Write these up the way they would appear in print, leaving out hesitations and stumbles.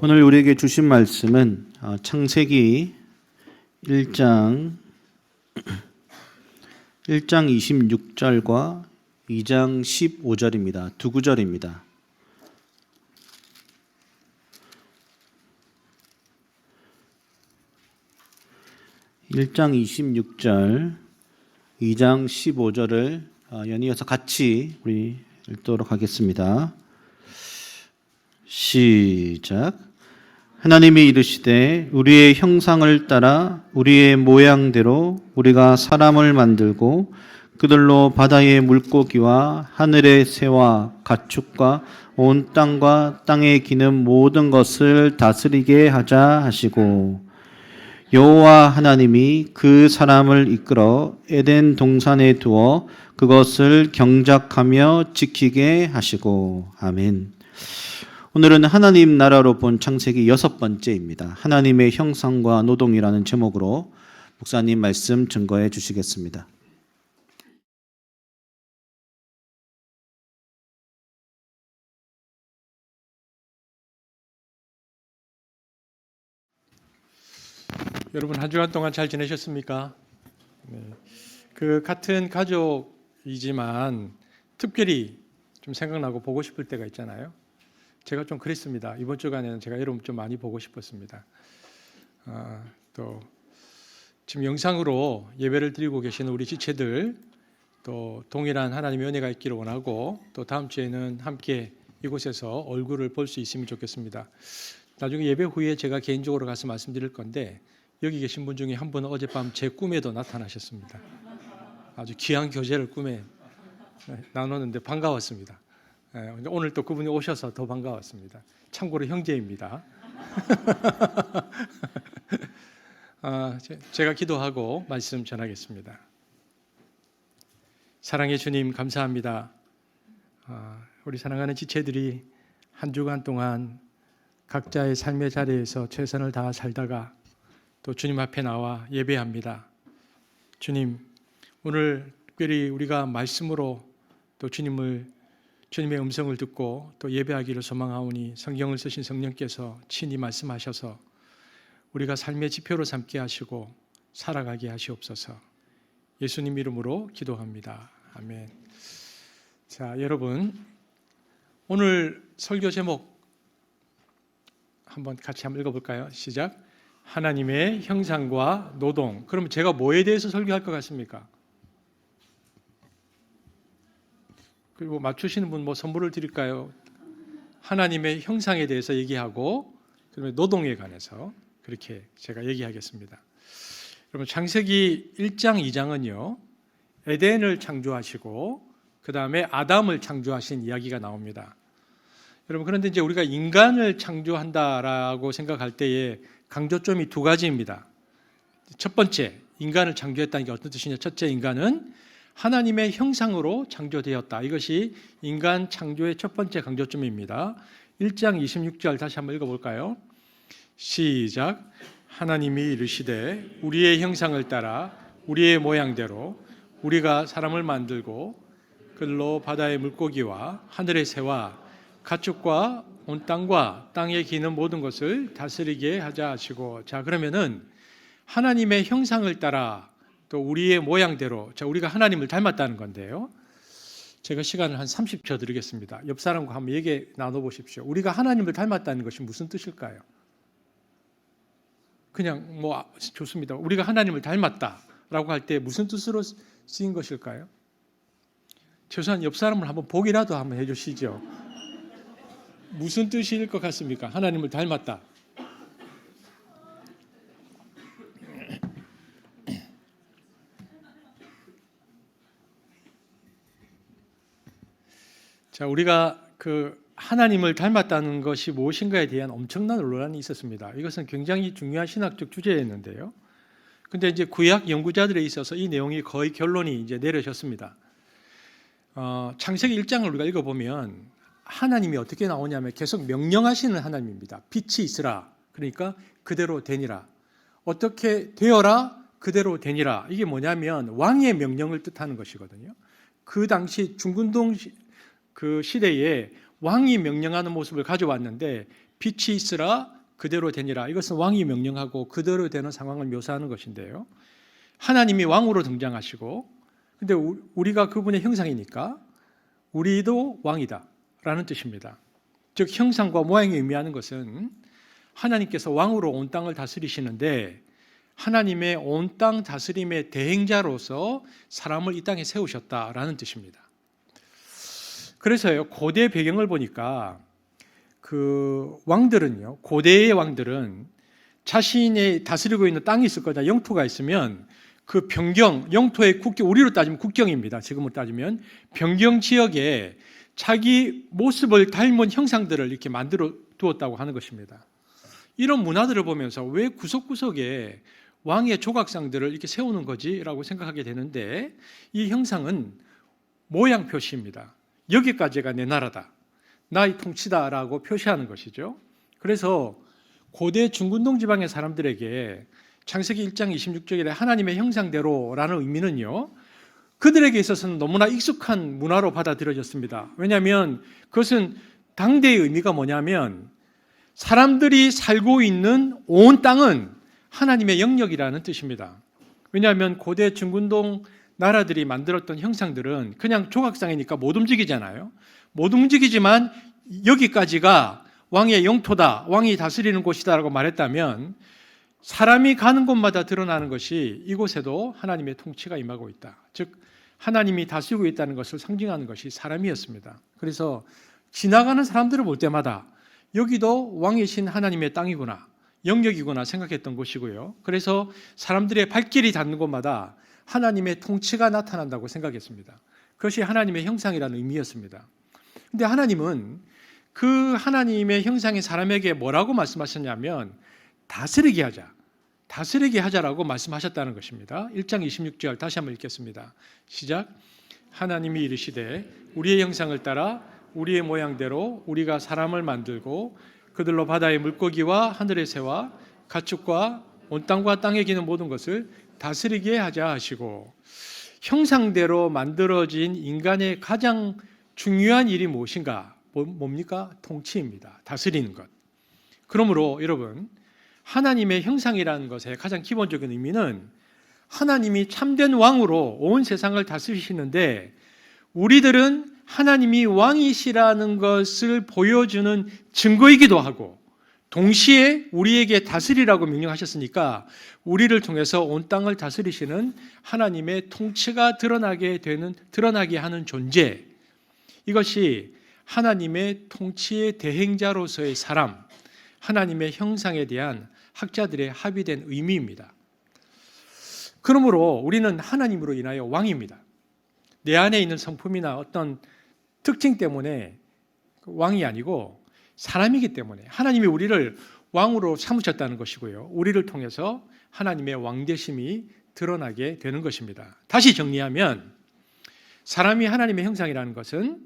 오늘 우리에게 주신 말씀은 창세기 1장 26절과 2장 15절입니다. 두 구절입니다. (1장 26절) 2장 15절을 연이어서 같이 우리 읽도록 하겠습니다. 시작. 하나님이 이르시되 우리의 형상을 따라 우리의 모양대로 우리가 사람을 만들고 그들로 바다의 물고기와 하늘의 새와 가축과 온 땅과 땅에 기는 모든 것을 다스리게 하자 하시고, 여호와 하나님이 그 사람을 이끌어 에덴 동산에 두어 그것을 경작하며 지키게 하시고. 아멘. 오늘은 하나님 나라로 본 창세기 6번째입니다. 하나님의 형상과 노동이라는 제목으로 목사님 말씀 증거해 주시겠습니다. 여러분 한 주간 동안 잘 지내셨습니까? 네. 그 같은 가족이지만 특별히 좀 생각나고 보고 싶을 때가 있잖아요. 제가 좀 그랬습니다. 이번 주간에는 제가 여러분 좀 많이 보고 싶었습니다. 또 지금 영상으로 예배를 드리고 계시는 우리 지체들, 또 동일한 하나님의 은혜가 있기를 원하고, 또 다음 주에는 함께 이곳에서 얼굴을 볼 수 있으면 좋겠습니다. 나중에 예배 후에 제가 개인적으로 가서 말씀드릴 건데, 여기 계신 분 중에 한 분은 어젯밤 제 꿈에도 나타나셨습니다. 아주 귀한 교제를 꿈에 나눴는데 반가웠습니다. 오늘 또 그분이 오셔서 더 반가웠습니다. 참고로 형제입니다. 제가 기도하고 말씀 전하겠습니다. 사랑의 주님, 감사합니다. 우리 사랑하는 지체들이 한 주간 동안 각자의 삶의 자리에서 최선을 다하 살다가 또 주님 앞에 나와 예배합니다. 주님, 오늘 특별히 우리가 말씀으로 또 주님의 음성을 듣고 또 예배하기를 소망하오니 성경을 쓰신 성령께서 친히 말씀하셔서 우리가 삶의 지표로 삼게 하시고 살아가게 하시옵소서. 예수님 이름으로 기도합니다. 아멘. 자, 여러분, 오늘 설교 제목 한번 같이 읽어볼까요? 시작. 하나님의 형상과 노동. 그러면 제가 뭐에 대해서 설교할 것 같습니까? 그리고 맞추시는 분 선물을 드릴까요? 하나님의 형상에 대해서 얘기하고, 그다음에 노동에 관해서 그렇게 제가 얘기하겠습니다. 여러분, 창세기 1장, 2장은요, 에덴을 창조하시고 그 다음에 아담을 창조하신 이야기가 나옵니다. 여러분, 그런데 이제 우리가 인간을 창조한다라고 생각할 때에 강조점이 두 가지입니다. 첫 번째, 인간을 창조했다는 게 어떤 뜻이냐? 첫째, 인간은 하나님의 형상으로 창조되었다. 이것이 인간 창조의 첫 번째 강조점입니다. 1장 26절 다시 한번 읽어볼까요? 시작. 하나님이 이르시되 우리의 형상을 따라 우리의 모양대로 우리가 사람을 만들고 그들로 바다의 물고기와 하늘의 새와 가축과 온 땅과 땅에 기는 모든 것을 다스리게 하자 하시고. 자, 그러면은 하나님의 형상을 따라 또 우리의 모양대로, 자, 우리가 하나님을 닮았다는 건데요. 제가 시간을 한 30초 드리겠습니다. 옆 사람과 한번 얘기 나눠보십시오. 우리가 하나님을 닮았다는 것이 무슨 뜻일까요? 그냥 좋습니다. 우리가 하나님을 닮았다라고 할 때 무슨 뜻으로 쓰인 것일까요? 최소한 옆 사람을 한번 보기라도 한번 해주시죠. 무슨 뜻일 것 같습니까? 하나님을 닮았다. 자, 우리가 하나님을 닮았다는 것이 무엇인가에 대한 엄청난 논란이 있었습니다. 이것은 굉장히 중요한 신학적 주제였는데요. 근데 이제 구약 연구자들에 있어서 이 내용이 거의 결론이 이제 내려졌습니다. 창세기 1장을 우리가 읽어보면 하나님이 어떻게 나오냐면 계속 명령하시는 하나님입니다. 빛이 있으라. 그러니까 그대로 되니라. 어떻게 되어라. 그대로 되니라. 이게 뭐냐면 왕의 명령을 뜻하는 것이거든요. 그 당시 중근동 그 시대에 왕이 명령하는 모습을 가져왔는데 빛이 있으라 그대로 되니라. 이것은 왕이 명령하고 그대로 되는 상황을 묘사하는 것인데요. 하나님이 왕으로 등장하시고, 근데 우리가 그분의 형상이니까 우리도 왕이다 라는 뜻입니다. 즉 형상과 모양이 의미하는 것은 하나님께서 왕으로 온 땅을 다스리시는데 하나님의 온 땅 다스림의 대행자로서 사람을 이 땅에 세우셨다라는 뜻입니다. 그래서요, 고대 배경을 보니까 그 왕들은요, 고대의 왕들은 자신이 다스리고 있는 땅이 있을 거다, 영토가 있으면 그 변경, 영토의 국경, 우리로 따지면 국경입니다. 지금으로 따지면 변경 지역에 자기 모습을 닮은 형상들을 이렇게 만들어 두었다고 하는 것입니다. 이런 문화들을 보면서 왜 구석구석에 왕의 조각상들을 이렇게 세우는 거지라고 생각하게 되는데, 이 형상은 모양 표시입니다. 여기까지가 내 나라다, 나의 통치다라고 표시하는 것이죠. 그래서 고대 중근동 지방의 사람들에게 창세기 1장 26절에 하나님의 형상대로라는 의미는요, 그들에게 있어서는 너무나 익숙한 문화로 받아들여졌습니다. 왜냐하면 그것은 당대의 의미가 뭐냐면 사람들이 살고 있는 온 땅은 하나님의 영역이라는 뜻입니다. 왜냐하면 고대 중근동 나라들이 만들었던 형상들은 그냥 조각상이니까 못 움직이잖아요. 못 움직이지만 여기까지가 왕의 영토다, 왕이 다스리는 곳이다라고 말했다면 사람이 가는 곳마다 드러나는 것이 이곳에도 하나님의 통치가 임하고 있다. 즉 하나님이 다스리고 있다는 것을 상징하는 것이 사람이었습니다. 그래서 지나가는 사람들을 볼 때마다 여기도 왕이신 하나님의 땅이구나, 영역이구나 생각했던 곳이고요. 그래서 사람들의 발길이 닿는 곳마다 하나님의 통치가 나타난다고 생각했습니다. 그것이 하나님의 형상이라는 의미였습니다. 그런데 하나님은 그 하나님의 형상의 사람에게 뭐라고 말씀하셨냐면 다스리게 하자라고 말씀하셨다는 것입니다. 1장 26절 다시 한번 읽겠습니다. 시작. 하나님이 이르시되 우리의 형상을 따라 우리의 모양대로 우리가 사람을 만들고 그들로 바다의 물고기와 하늘의 새와 가축과 온 땅과 땅에 기는 모든 것을 다스리게 하자 하시고, 형상대로 만들어진 인간의 가장 중요한 일이 무엇인가? 뭡니까? 통치입니다. 다스리는 것. 그러므로 여러분, 하나님의 형상이라는 것의 가장 기본적인 의미는 하나님이 참된 왕으로 온 세상을 다스리시는데 우리들은 하나님이 왕이시라는 것을 보여주는 증거이기도 하고 동시에 우리에게 다스리라고 명령하셨으니까 우리를 통해서 온 땅을 다스리시는 하나님의 통치가 드러나게 하는 존재, 이것이 하나님의 통치의 대행자로서의 사람, 하나님의 형상에 대한 학자들의 합의된 의미입니다. 그러므로 우리는 하나님으로 인하여 왕입니다. 내 안에 있는 성품이나 어떤 특징 때문에 왕이 아니고 사람이기 때문에 하나님이 우리를 왕으로 삼으셨다는 것이고요. 우리를 통해서 하나님의 왕되심이 드러나게 되는 것입니다. 다시 정리하면 사람이 하나님의 형상이라는 것은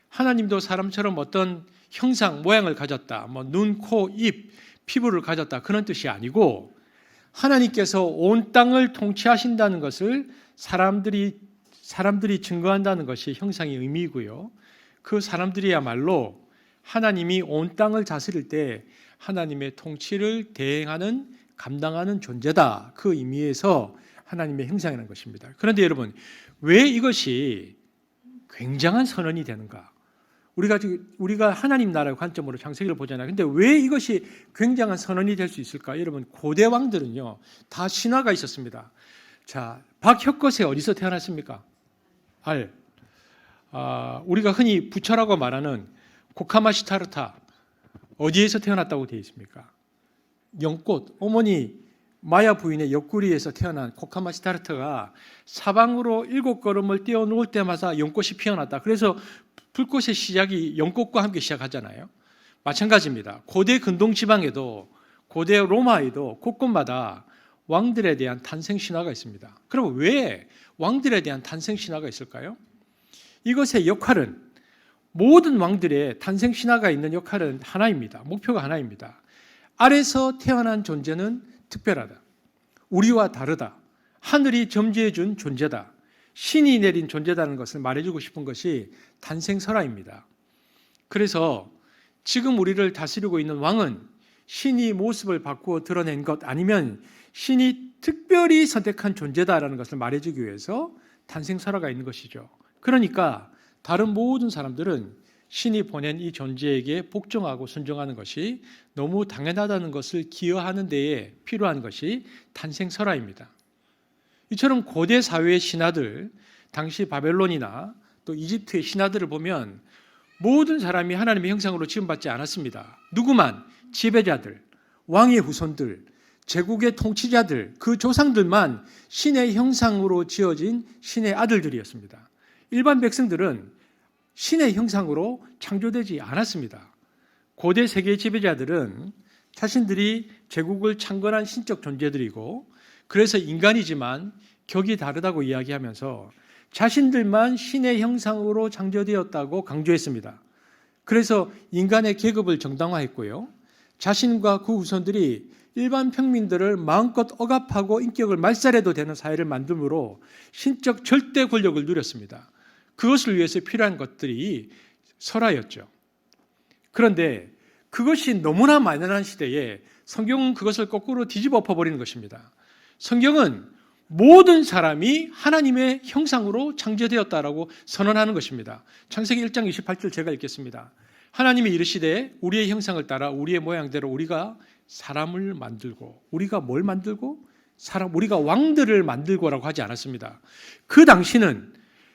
하나님도 사람처럼 어떤 형상, 모양을 가졌다, 눈, 코, 입, 피부를 가졌다, 그런 뜻이 아니고 하나님께서 온 땅을 통치하신다는 것을 사람들이 증거한다는 것이 형상의 의미이고요. 그 사람들이야말로 하나님이 온 땅을 다스릴 때 하나님의 통치를 대행하는, 감당하는 존재다. 그 의미에서 하나님의 형상이라는 것입니다. 그런데 여러분, 왜 이것이 굉장한 선언이 되는가? 우리가 하나님 나라의 관점으로 창세기를 보잖아요. 근데 왜 이것이 굉장한 선언이 될 수 있을까? 여러분, 고대 왕들은요, 다 신화가 있었습니다. 자, 박혁거세 어디서 태어났습니까? 우리가 흔히 부처라고 말하는 고카마시타르타 어디에서 태어났다고 되어 있습니까? 연꽃, 어머니 마야 부인의 옆구리에서 태어난 고카마시타르타가 사방으로 7걸음을 뛰어놓을 때마다 연꽃이 피어났다. 그래서 불꽃의 시작이 연꽃과 함께 시작하잖아요. 마찬가지입니다. 고대 근동 지방에도, 고대 로마에도 곳곳마다 왕들에 대한 탄생 신화가 있습니다. 그럼 왜 왕들에 대한 탄생 신화가 있을까요? 이것의 역할은, 모든 왕들의 탄생 신화가 있는 역할은 하나입니다. 목표가 하나입니다. 아래서 태어난 존재는 특별하다, 우리와 다르다, 하늘이 점지해 준 존재다, 신이 내린 존재다는 것을 말해주고 싶은 것이 탄생 설화입니다. 그래서 지금 우리를 다스리고 있는 왕은 신이 모습을 바꾸어 드러낸 것 아니면 신이 특별히 선택한 존재다라는 것을 말해주기 위해서 탄생설화가 있는 것이죠. 그러니까 다른 모든 사람들은 신이 보낸 이 존재에게 복종하고 순종하는 것이 너무 당연하다는 것을 기여하는 데에 필요한 것이 탄생설화입니다. 이처럼 고대 사회의 신화들, 당시 바벨론이나 또 이집트의 신화들을 보면 모든 사람이 하나님의 형상으로 지음받지 않았습니다. 누구만? 지배자들, 왕의 후손들, 제국의 통치자들, 그 조상들만 신의 형상으로 지어진 신의 아들들이었습니다. 일반 백성들은 신의 형상으로 창조되지 않았습니다. 고대 세계의 지배자들은 자신들이 제국을 창건한 신적 존재들이고 그래서 인간이지만 격이 다르다고 이야기하면서 자신들만 신의 형상으로 창조되었다고 강조했습니다. 그래서 인간의 계급을 정당화했고요. 자신과 그 후손들이 일반 평민들을 마음껏 억압하고 인격을 말살해도 되는 사회를 만듦으로 신적 절대 권력을 누렸습니다. 그것을 위해서 필요한 것들이 설화였죠. 그런데 그것이 너무나 만연한 시대에 성경은 그것을 거꾸로 뒤집어 엎어버리는 것입니다. 성경은 모든 사람이 하나님의 형상으로 창조되었다라고 선언하는 것입니다. 창세기 1장 28절 제가 읽겠습니다. 하나님이 이르시되 우리의 형상을 따라 우리의 모양대로 우리가 사람을 만들고, 우리가 뭘 만들고? 우리가 왕들을 만들고라고 하지 않았습니다. 그 당시는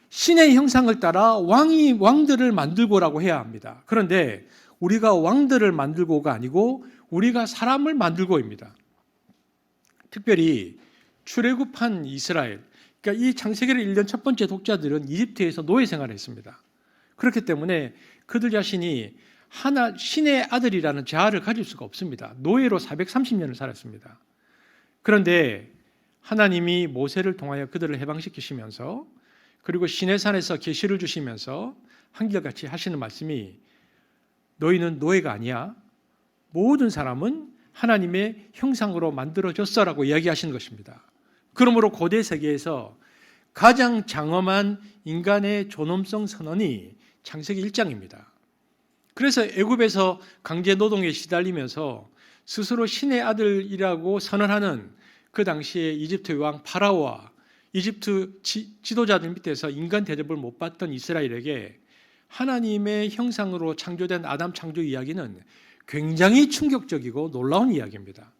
신의 형상을 따라 왕들을 만들고라고 해야 합니다. 그런데 우리가 왕들을 만들고가 아니고 우리가 사람을 만들고입니다. 특별히 출애굽한 이스라엘, 그러니까 이 창세기를 읽는 첫 번째 독자들은 이집트에서 노예 생활을 했습니다. 그렇기 때문에 그들 자신이 신의 아들이라는 자아를 가질 수가 없습니다. 노예로 430년을 살았습니다. 그런데 하나님이 모세를 통하여 그들을 해방시키시면서 그리고 시내산에서 계시를 주시면서 한결같이 하시는 말씀이 너희는 노예가 아니야. 모든 사람은 하나님의 형상으로 만들어졌어라고 이야기하시는 것입니다. 그러므로 고대 세계에서 가장 장엄한 인간의 존엄성 선언이 창세기 1장입니다. 그래서 애굽에서 강제 노동에 시달리면서 스스로 신의 아들이라고 선언하는 그 당시에 이집트 왕 파라오와 이집트 지도자들 밑에서 인간 대접을 못 받던 이스라엘에게 하나님의 형상으로 창조된 아담 창조 이야기는 굉장히 충격적이고 놀라운 이야기입니다.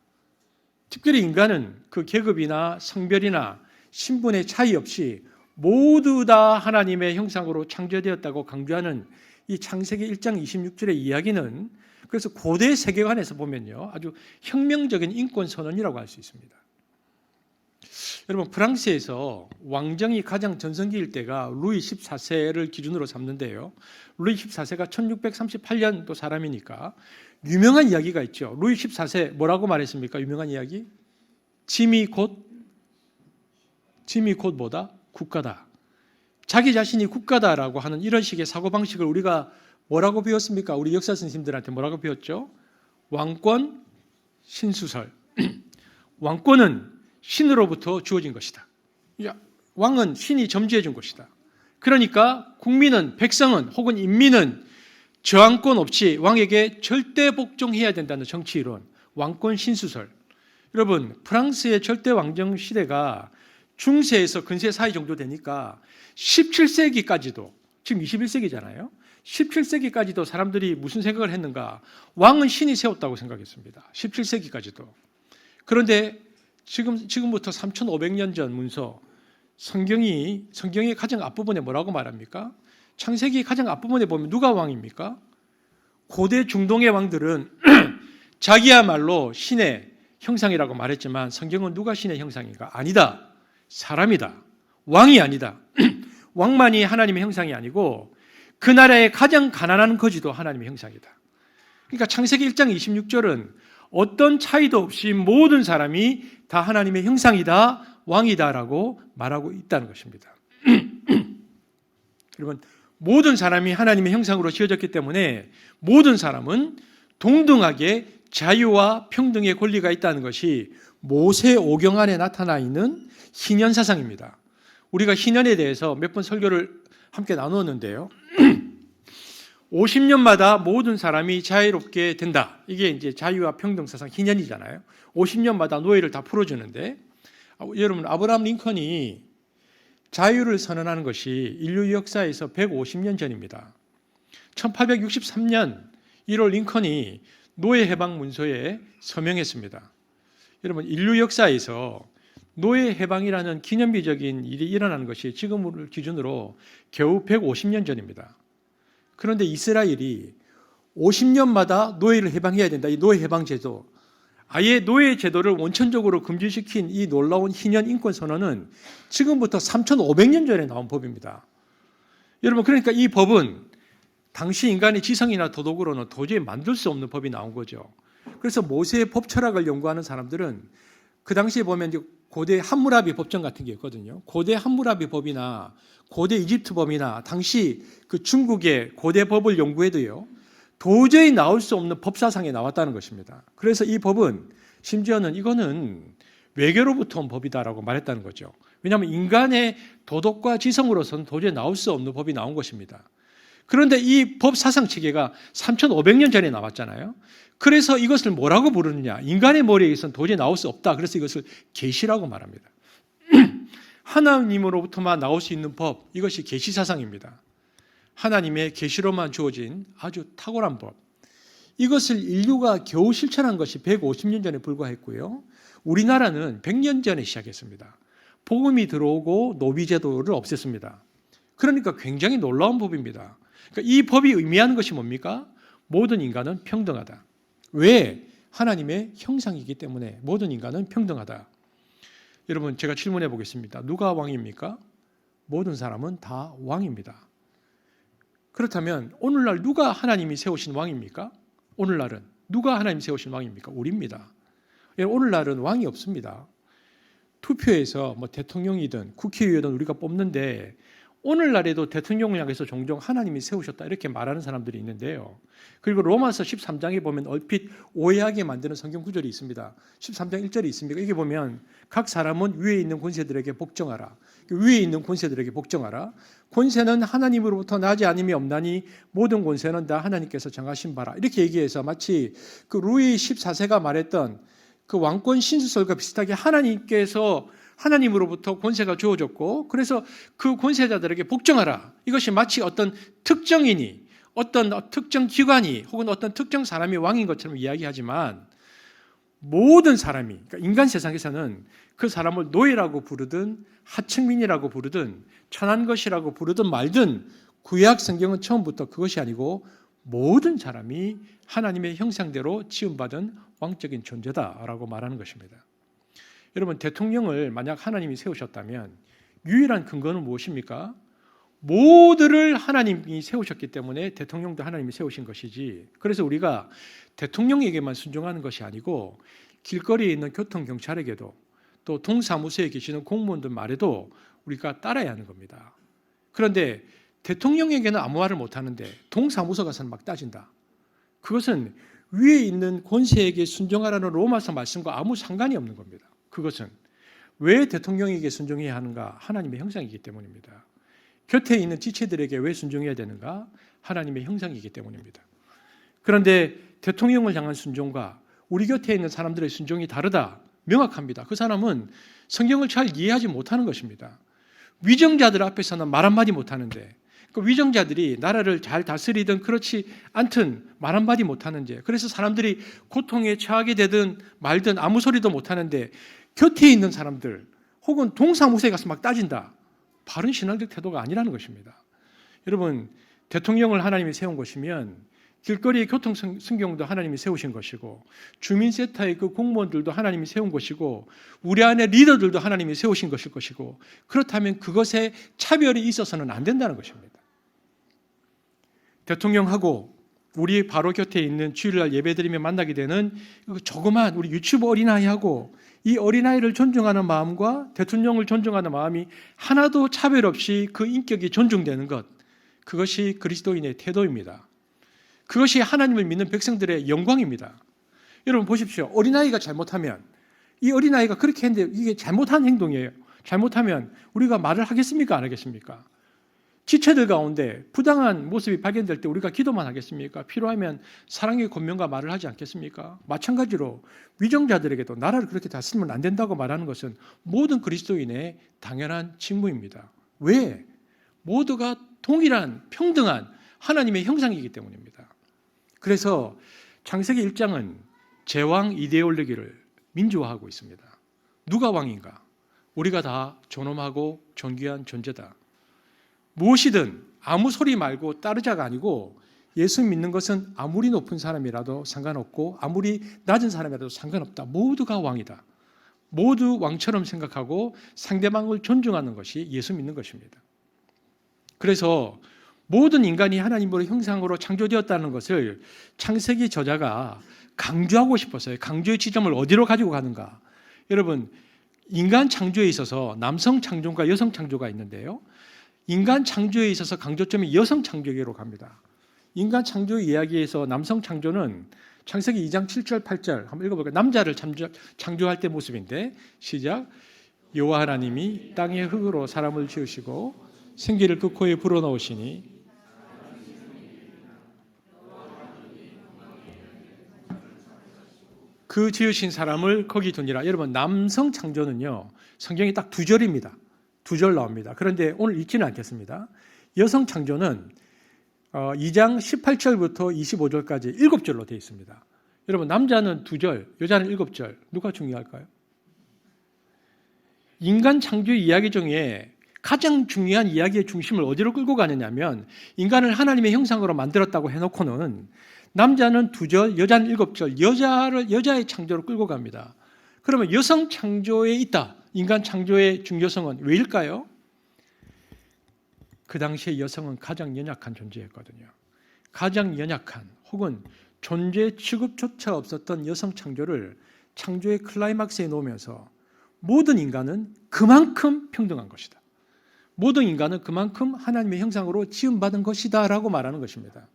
특별히 인간은 그 계급이나 성별이나 신분의 차이 없이 모두 다 하나님의 형상으로 창조되었다고 강조하는 이 창세기 1장 26절의 이야기는 그래서 고대 세계관에서 보면요 아주 혁명적인 인권 선언이라고 할 수 있습니다. 여러분 프랑스에서 왕정이 가장 전성기일 때가 루이 14세를 기준으로 삼는데요. 루이 14세가 1638년도 사람이니까 유명한 이야기가 있죠. 루이 14세 뭐라고 말했습니까? 유명한 이야기? 짐이 곧 뭐다? 국가다. 자기 자신이 국가다라고 하는 이런 식의 사고방식을 우리가 뭐라고 배웠습니까? 우리 역사 선생님들한테 뭐라고 배웠죠? 왕권, 신수설. 왕권은 신으로부터 주어진 것이다. 왕은 신이 점지해 준 것이다. 그러니까 국민은, 백성은 혹은 인민은 저항권 없이 왕에게 절대 복종해야 된다는 정치 이론, 왕권 신수설. 여러분, 프랑스의 절대 왕정 시대가 중세에서 근세 사이 정도 되니까 17세기까지도, 지금 21세기잖아요. 17세기까지도 사람들이 무슨 생각을 했는가? 왕은 신이 세웠다고 생각했습니다. 17세기까지도. 그런데 지금부터 3,500년 전 문서, 성경의 가장 앞부분에 뭐라고 말합니까? 창세기 가장 앞부분에 보면 누가 왕입니까? 고대 중동의 왕들은 자기야말로 신의 형상이라고 말했지만 성경은 누가 신의 형상인가? 아니다. 사람이다. 왕이 아니다. 왕만이 하나님의 형상이 아니고 그 나라의 가장 가난한 거지도 하나님의 형상이다. 그러니까 창세기 1장 26절은 어떤 차이도 없이 모든 사람이 다 하나님의 형상이다, 왕이다라고 말하고 있다는 것입니다. 여러분, 모든 사람이 하나님의 형상으로 지어졌기 때문에 모든 사람은 동등하게 자유와 평등의 권리가 있다는 것이 모세 오경 안에 나타나 있는 희년 사상입니다. 우리가 희년에 대해서 몇 번 설교를 함께 나누었는데요. 50년마다 모든 사람이 자유롭게 된다. 이게 이제 자유와 평등 사상 희년이잖아요. 50년마다 노예를 다 풀어주는데, 여러분 아브라함 링컨이 자유를 선언하는 것이 인류 역사에서 150년 전입니다. 1863년 1월 링컨이 노예 해방 문서에 서명했습니다. 여러분 인류 역사에서 노예 해방이라는 기념비적인 일이 일어나는 것이 지금을 기준으로 겨우 150년 전입니다. 그런데 이스라엘이 50년마다 노예를 해방해야 된다. 이 노예 해방 제도, 아예 노예 제도를 원천적으로 금지시킨 이 놀라운 희년 인권 선언은 지금부터 3,500년 전에 나온 법입니다. 여러분 그러니까 이 법은 당시 인간의 지성이나 도덕으로는 도저히 만들 수 없는 법이 나온 거죠. 그래서 모세의 법 철학을 연구하는 사람들은 그 당시에 보면 이제 고대 함무라비 법정 같은 게 있거든요. 고대 함무라비 법이나 고대 이집트 법이나 당시 그 중국의 고대 법을 연구해도요, 도저히 나올 수 없는 법사상에 나왔다는 것입니다. 그래서 이 법은 심지어는 이거는 외계로부터 온 법이다라고 말했다는 거죠. 왜냐하면 인간의 도덕과 지성으로서는 도저히 나올 수 없는 법이 나온 것입니다. 그런데 이 법 사상 체계가 3,500년 전에 나왔잖아요. 그래서 이것을 뭐라고 부르느냐? 인간의 머리에서는 도저히 나올 수 없다. 그래서 이것을 계시라고 말합니다. 하나님으로부터만 나올 수 있는 법, 이것이 계시 사상입니다. 하나님의 계시로만 주어진 아주 탁월한 법. 이것을 인류가 겨우 실천한 것이 150년 전에 불과했고요. 우리나라는 100년 전에 시작했습니다. 복음이 들어오고 노비제도를 없앴습니다. 그러니까 굉장히 놀라운 법입니다. 그러니까 이 법이 의미하는 것이 뭡니까? 모든 인간은 평등하다. 왜? 하나님의 형상이기 때문에 모든 인간은 평등하다. 여러분 제가 질문해 보겠습니다. 누가 왕입니까? 모든 사람은 다 왕입니다. 그렇다면 오늘날 누가 하나님이 세우신 왕입니까? 오늘날은 누가 하나님이 세우신 왕입니까? 우리입니다. 오늘날은 왕이 없습니다. 투표에서 뭐 대통령이든 국회의원이든 우리가 뽑는데 오늘날에도 대통령을 향해서 종종 하나님이 세우셨다 이렇게 말하는 사람들이 있는데요. 그리고 로마서 13장에 보면 얼핏 오해하게 만드는 성경 구절이 있습니다. 13장 1절이 있습니다. 이게 보면 각 사람은 위에 있는 권세들에게 복종하라. 위에 있는 권세들에게 복종하라. 권세는 하나님으로부터 나지 않음이 없나니 모든 권세는 다 하나님께서 정하신 바라. 이렇게 얘기해서 마치 그 루이 14세가 말했던 그 왕권 신수설과 비슷하게 하나님께서 하나님으로부터 권세가 주어졌고 그래서 그 권세자들에게 복종하라. 이것이 마치 어떤 특정인이 어떤 특정 기관이 혹은 어떤 특정 사람이 왕인 것처럼 이야기하지만 모든 사람이 그러니까 인간 세상에서는 그 사람을 노예라고 부르든 하층민이라고 부르든 천한 것이라고 부르든 말든 구약 성경은 처음부터 그것이 아니고 모든 사람이 하나님의 형상대로 지음받은 왕적인 존재다라고 말하는 것입니다. 여러분 대통령을 만약 하나님이 세우셨다면 유일한 근거는 무엇입니까? 모두를 하나님이 세우셨기 때문에 대통령도 하나님이 세우신 것이지 그래서 우리가 대통령에게만 순종하는 것이 아니고 길거리에 있는 교통경찰에게도 또 동사무소에 계시는 공무원들 말에도 우리가 따라야 하는 겁니다. 그런데 대통령에게는 아무 말을 못하는데 동사무소 가서는 막 따진다. 그것은 위에 있는 권세에게 순종하라는 로마서 말씀과 아무 상관이 없는 겁니다. 그것은 왜 대통령에게 순종해야 하는가? 하나님의 형상이기 때문입니다. 곁에 있는 지체들에게 왜 순종해야 되는가? 하나님의 형상이기 때문입니다. 그런데 대통령을 향한 순종과 우리 곁에 있는 사람들의 순종이 다르다. 명확합니다. 그 사람은 성경을 잘 이해하지 못하는 것입니다. 위정자들 앞에서는 말 한마디 못하는데 그 위정자들이 나라를 잘 다스리든 그렇지 않든 말 한마디 못하는데 그래서 사람들이 고통에 처하게 되든 말든 아무 소리도 못하는데 곁에 있는 사람들 혹은 동사무소에 가서 막 따진다. 바른 신앙적 태도가 아니라는 것입니다. 여러분 대통령을 하나님이 세운 것이면 길거리의 교통순경도 하나님이 세우신 것이고 주민센터의 그 공무원들도 하나님이 세운 것이고 우리 안에 리더들도 하나님이 세우신 것일 것이고 그렇다면 그것에 차별이 있어서는 안 된다는 것입니다. 대통령하고 우리 바로 곁에 있는 주일날 예배드리며 만나게 되는 조그만 우리 유치부 어린아이하고 이 어린아이를 존중하는 마음과 대통령을 존중하는 마음이 하나도 차별 없이 그 인격이 존중되는 것 그것이 그리스도인의 태도입니다. 그것이 하나님을 믿는 백성들의 영광입니다. 여러분 보십시오. 어린아이가 잘못하면 이 어린아이가 그렇게 했는데 이게 잘못한 행동이에요. 잘못하면 우리가 말을 하겠습니까? 안 하겠습니까? 지체들 가운데 부당한 모습이 발견될 때 우리가 기도만 하겠습니까? 필요하면 사랑의 권면과 말을 하지 않겠습니까? 마찬가지로 위정자들에게도 나라를 그렇게 다스리면 안 된다고 말하는 것은 모든 그리스도인의 당연한 직무입니다. 왜? 모두가 동일한 평등한 하나님의 형상이기 때문입니다. 그래서 창세기 1장은 제왕 이데올로기를 민주화하고 있습니다. 누가 왕인가? 우리가 다 존엄하고 존귀한 존재다. 무엇이든 아무 소리 말고 따르자가 아니고 예수 믿는 것은 아무리 높은 사람이라도 상관없고 아무리 낮은 사람이라도 상관없다. 모두가 왕이다. 모두 왕처럼 생각하고 상대방을 존중하는 것이 예수 믿는 것입니다. 그래서 모든 인간이 하나님으로 형상으로 창조되었다는 것을 창세기 저자가 강조하고 싶었어요. 강조의 지점을 어디로 가지고 가는가? 여러분, 인간 창조에 있어서 남성 창조과 여성 창조가 있는데요. 인간 창조에 있어서 강조점이 여성 창조계로 갑니다. 인간 창조 이야기에서 남성 창조는 창세기 2장 7절 8절 한번 읽어볼까요? 남자를 창조할 때 모습인데 시작. 여호와 하나님이 땅의 흙으로 사람을 지으시고 생기를 그 코에 불어넣으시니 그 지으신 사람을 거기 두니라. 여러분, 남성 창조는요, 성경에 딱 2절입니다. 2절 나옵니다. 그런데 오늘 읽지는 않겠습니다. 여성 창조는 2장 18절부터 25절까지 7절로 되어 있습니다. 여러분, 남자는 2절, 여자는 7절. 누가 중요할까요? 인간 창조 이야기 중에 가장 중요한 이야기의 중심을 어디로 끌고 가느냐면 인간을 하나님의 형상으로 만들었다고 해놓고는 남자는 2절, 여자는 7절, 여자의 창조로 끌고 갑니다. 그러면 여성 창조에 있다. 인간 창조의 중요성은 왜일까요? 그 당시에 여성은 가장 연약한 존재였거든요. 가장 연약한 혹은 존재 취급조차 없었던 여성 창조를 창조의 클라이막스에 놓으면서 모든 인간은 그만큼 평등한 것이다. 모든 인간은 그만큼 하나님의 형상으로 지음받은 것이다 라고 말하는 것입니다.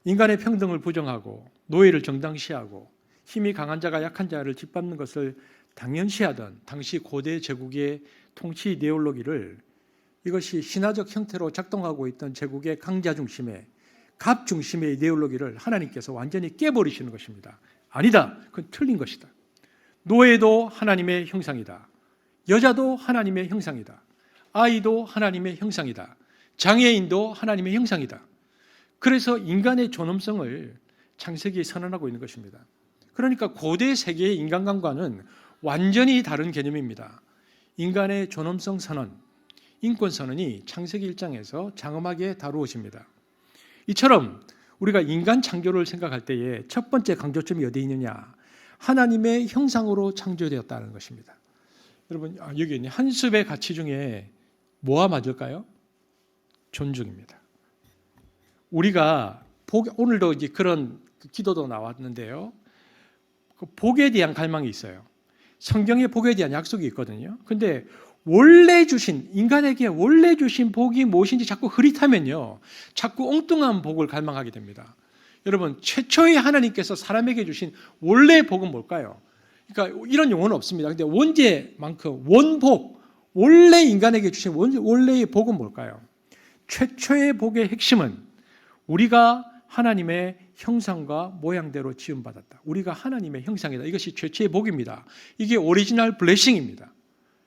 인간의 평등을 부정하고 노예를 정당시하고 힘이 강한 자가 약한 자를 짓밟는 것을 당연시하던 당시 고대 제국의 통치 이데올로기를 이것이 신화적 형태로 작동하고 있던 제국의 강자 중심의 갑 중심의 이데올로기를 하나님께서 완전히 깨버리시는 것입니다. 아니다. 그건 틀린 것이다. 노예도 하나님의 형상이다. 여자도 하나님의 형상이다. 아이도 하나님의 형상이다. 장애인도 하나님의 형상이다. 그래서 인간의 존엄성을 창세기에 선언하고 있는 것입니다. 그러니까 고대 세계의 인간관과는 완전히 다른 개념입니다. 인간의 존엄성 선언, 인권 선언이 창세기 1장에서 장엄하게 다루어집니다. 이처럼 우리가 인간 창조를 생각할 때에 첫 번째 강조점이 어디에 있느냐? 하나님의 형상으로 창조되었다는 것입니다. 여러분, 여기 있는 한숲의 가치 중에 뭐가 맞을까요? 존중입니다. 우리가 오늘도 이제 그런 기도도 나왔는데요. 그 복에 대한 갈망이 있어요. 성경에 복에 대한 약속이 있거든요. 근데 인간에게 원래 주신 복이 무엇인지 자꾸 흐릿하면요, 자꾸 엉뚱한 복을 갈망하게 됩니다. 여러분, 최초의 하나님께서 사람에게 주신 원래 복은 뭘까요? 그러니까 이런 용어는 없습니다. 근데 원제만큼 원복, 원래 인간에게 주신 원래의 복은 뭘까요? 최초의 복의 핵심은 우리가 하나님의 형상과 모양대로 지음받았다. 우리가 하나님의 형상이다. 이것이 최초의 복입니다. 이게 오리지널 블레싱입니다.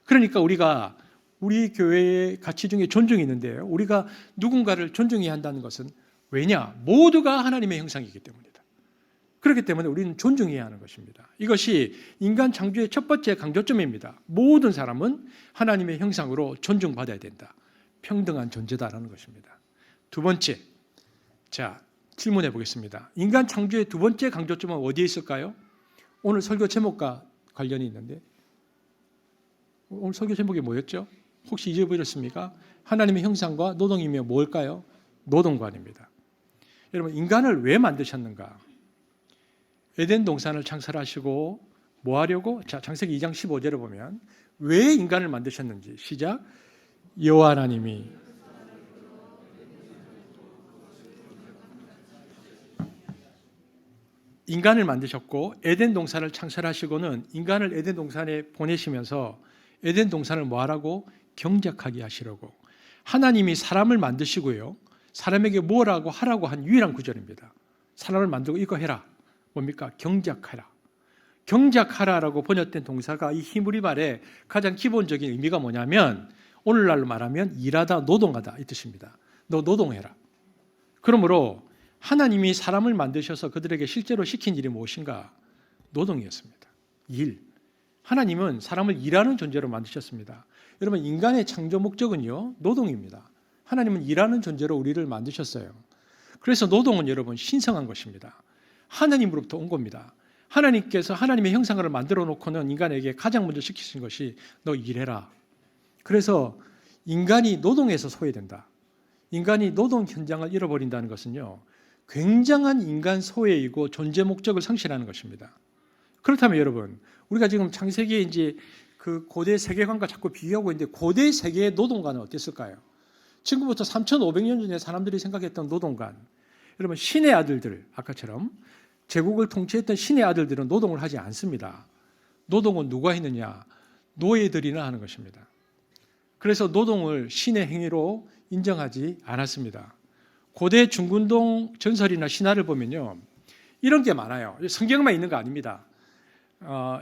그러니까 우리가 우리 교회의 가치 중에 존중이 있는데요. 우리가 누군가를 존중해야 한다는 것은 왜냐? 모두가 하나님의 형상이기 때문이다. 그렇기 때문에 우리는 존중해야 하는 것입니다. 이것이 인간 창조의 첫 번째 강조점입니다. 모든 사람은 하나님의 형상으로 존중받아야 된다. 평등한 존재다라는 것입니다. 두 번째, 자, 질문해 보겠습니다. 인간 창조의 두 번째 강조점은 어디에 있을까요? 오늘 설교 제목과 관련이 있는데 오늘 설교 제목이 뭐였죠? 혹시 잊어버렸습니까? 하나님의 형상과 노동이며 뭘까요? 노동관입니다. 여러분, 인간을 왜 만드셨는가? 에덴 동산을 창설하시고 뭐 하려고? 자, 창세기 2장 15절에 보면 왜 인간을 만드셨는지 시작. 여호와 하나님이 인간을 만드셨고 에덴 동산을 창설하시고는 인간을 에덴 동산에 보내시면서 에덴 동산을 뭐 하라고? 경작하게 하시려고 하나님이 사람을 만드시고요. 사람에게 뭐라고 하라고 한 유일한 구절입니다. 사람을 만들고 이거 해라. 뭡니까? 경작하라. 경작하라라고 번역된 동사가 이 히브리 말의 가장 기본적인 의미가 뭐냐면 오늘날로 말하면 일하다, 노동하다 이 뜻입니다. 너 노동해라. 그러므로 하나님이 사람을 만드셔서 그들에게 실제로 시킨 일이 무엇인가? 노동이었습니다. 일. 하나님은 사람을 일하는 존재로 만드셨습니다. 여러분, 인간의 창조 목적은요, 노동입니다. 하나님은 일하는 존재로 우리를 만드셨어요. 그래서 노동은 여러분 신성한 것입니다. 하나님으로부터 온 겁니다. 하나님께서 하나님의 형상을 만들어 놓고는 인간에게 가장 먼저 시키신 것이 너 일해라. 그래서 인간이 노동에서 소외된다. 인간이 노동 현장을 잃어버린다는 것은요, 굉장한 인간 소외이고 존재 목적을 상실하는 것입니다. 그렇다면 여러분, 우리가 지금 창세기에 이제 그 고대 세계관과 자꾸 비교하고 있는데 고대 세계의 노동관은 어땠을까요? 지금부터 3,500년 전에 사람들이 생각했던 노동관. 여러분, 신의 아들들, 아까처럼 제국을 통치했던 신의 아들들은 노동을 하지 않습니다. 노동은 누가 했느냐? 노예들이나 하는 것입니다. 그래서 노동을 신의 행위로 인정하지 않았습니다. 고대 중군동 전설이나 신화를 보면요, 이런 게 많아요. 성경만 있는 거 아닙니다.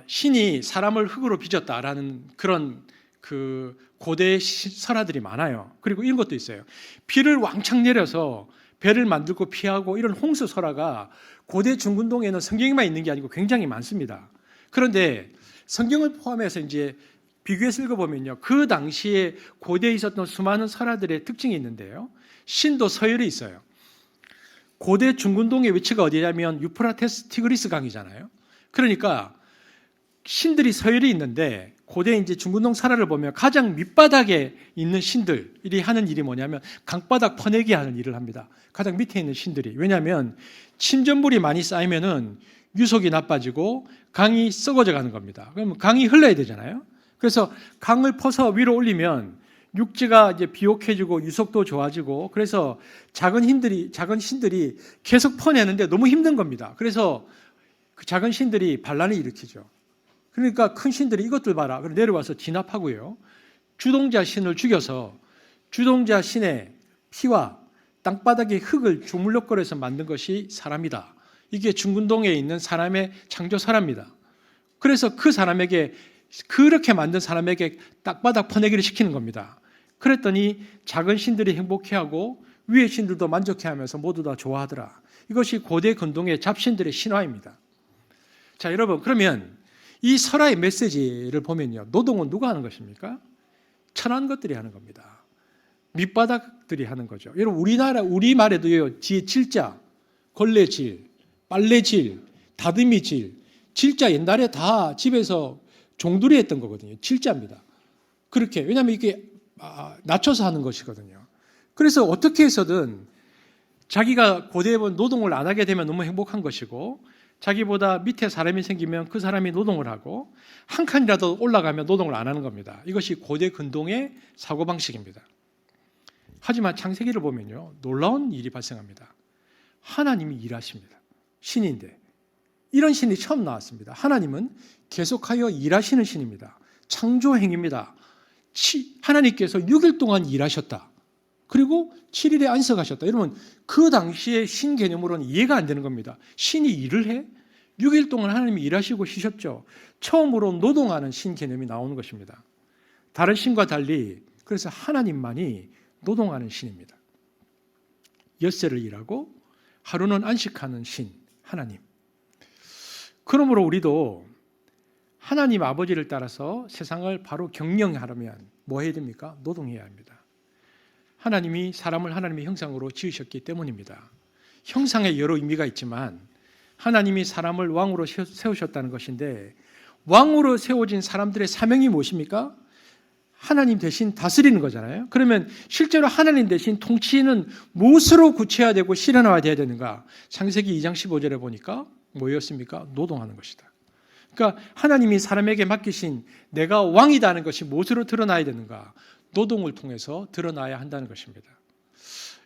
신이 사람을 흙으로 빚었다라는 그런 그 고대 설화들이 많아요. 그리고 이런 것도 있어요. 비를 왕창 내려서 배를 만들고 피하고 이런 홍수 설화가 고대 중군동에는 성경에만 있는 게 아니고 굉장히 많습니다. 그런데 성경을 포함해서 이제 비교해서 읽어보면요, 그 당시에 고대에 있었던 수많은 설화들의 특징이 있는데요, 신도 서열이 있어요. 고대 중군동의 위치가 어디냐면 유프라테스 티그리스 강이잖아요. 그러니까 신들이 서열이 있는데 고대 이제 중군동 설화를 보면 가장 밑바닥에 있는 신들이 하는 일이 뭐냐면 강바닥 퍼내기 하는 일을 합니다. 가장 밑에 있는 신들이. 왜냐하면 침전물이 많이 쌓이면은 유속이 나빠지고 강이 썩어져 가는 겁니다. 그러면 강이 흘러야 되잖아요. 그래서 강을 퍼서 위로 올리면 육지가 이제 비옥해지고 유속도 좋아지고, 그래서 작은 신들이 계속 퍼내는데 너무 힘든 겁니다. 그래서 그 작은 신들이 반란을 일으키죠. 그러니까 큰 신들이 이것들 봐라. 그럼 내려와서 진압하고요. 주동자 신을 죽여서 주동자 신의 피와 땅바닥의 흙을 주물럭거려서 만든 것이 사람이다. 이게 중군동에 있는 사람의 창조사랍니다. 그래서 그 사람에게, 그렇게 만든 사람에게 땅바닥 퍼내기를 시키는 겁니다. 그랬더니 작은 신들이 행복해하고 위의 신들도 만족해하면서 모두 다 좋아하더라. 이것이 고대 근동의 잡신들의 신화입니다. 자, 여러분, 그러면 이 설화의 메시지를 보면요, 노동은 누가 하는 것입니까? 천한 것들이 하는 겁니다. 밑바닥들이 하는 거죠. 여러분, 우리말에도요, 뒤에 질자, 걸레질, 빨래질, 다듬이질, 질자 옛날에 다 집에서 종들이 했던 거거든요. 질자입니다. 그렇게. 왜냐하면 이게 낮춰서 하는 것이거든요. 그래서 어떻게 해서든 자기가 고대에 본 노동을 안 하게 되면 너무 행복한 것이고, 자기보다 밑에 사람이 생기면 그 사람이 노동을 하고, 한 칸이라도 올라가면 노동을 안 하는 겁니다. 이것이 고대 근동의 사고방식입니다. 하지만 창세기를 보면요, 놀라운 일이 발생합니다. 하나님이 일하십니다. 신인데. 이런 신이 처음 나왔습니다. 하나님은 계속하여 일하시는 신입니다. 창조행입니다. 하나님께서 6일 동안 일하셨다. 그리고 7일에 안식하셨다. 여러분, 그 당시의 신 개념으로는 이해가 안 되는 겁니다. 신이 일을 해? 6일 동안 하나님이 일하시고 쉬셨죠. 처음으로 노동하는 신 개념이 나오는 것입니다. 다른 신과 달리 그래서 하나님만이 노동하는 신입니다. 엿새를 일하고 하루는 안식하는 신, 하나님. 그러므로 우리도 하나님 아버지를 따라서 세상을 바로 경영하려면 뭐 해야 됩니까? 노동해야 합니다. 하나님이 사람을 하나님의 형상으로 지으셨기 때문입니다. 형상에 여러 의미가 있지만 하나님이 사람을 왕으로 세우셨다는 것인데, 왕으로 세워진 사람들의 사명이 무엇입니까? 하나님 대신 다스리는 거잖아요. 그러면 실제로 하나님 대신 통치는 무엇으로 구체화되고 실현화돼야 되는가? 창세기 2장 15절에 보니까 뭐였습니까? 노동하는 것이다. 그러니까 하나님이 사람에게 맡기신 내가 왕이다는 것이 무엇으로 드러나야 되는가? 노동을 통해서 드러나야 한다는 것입니다.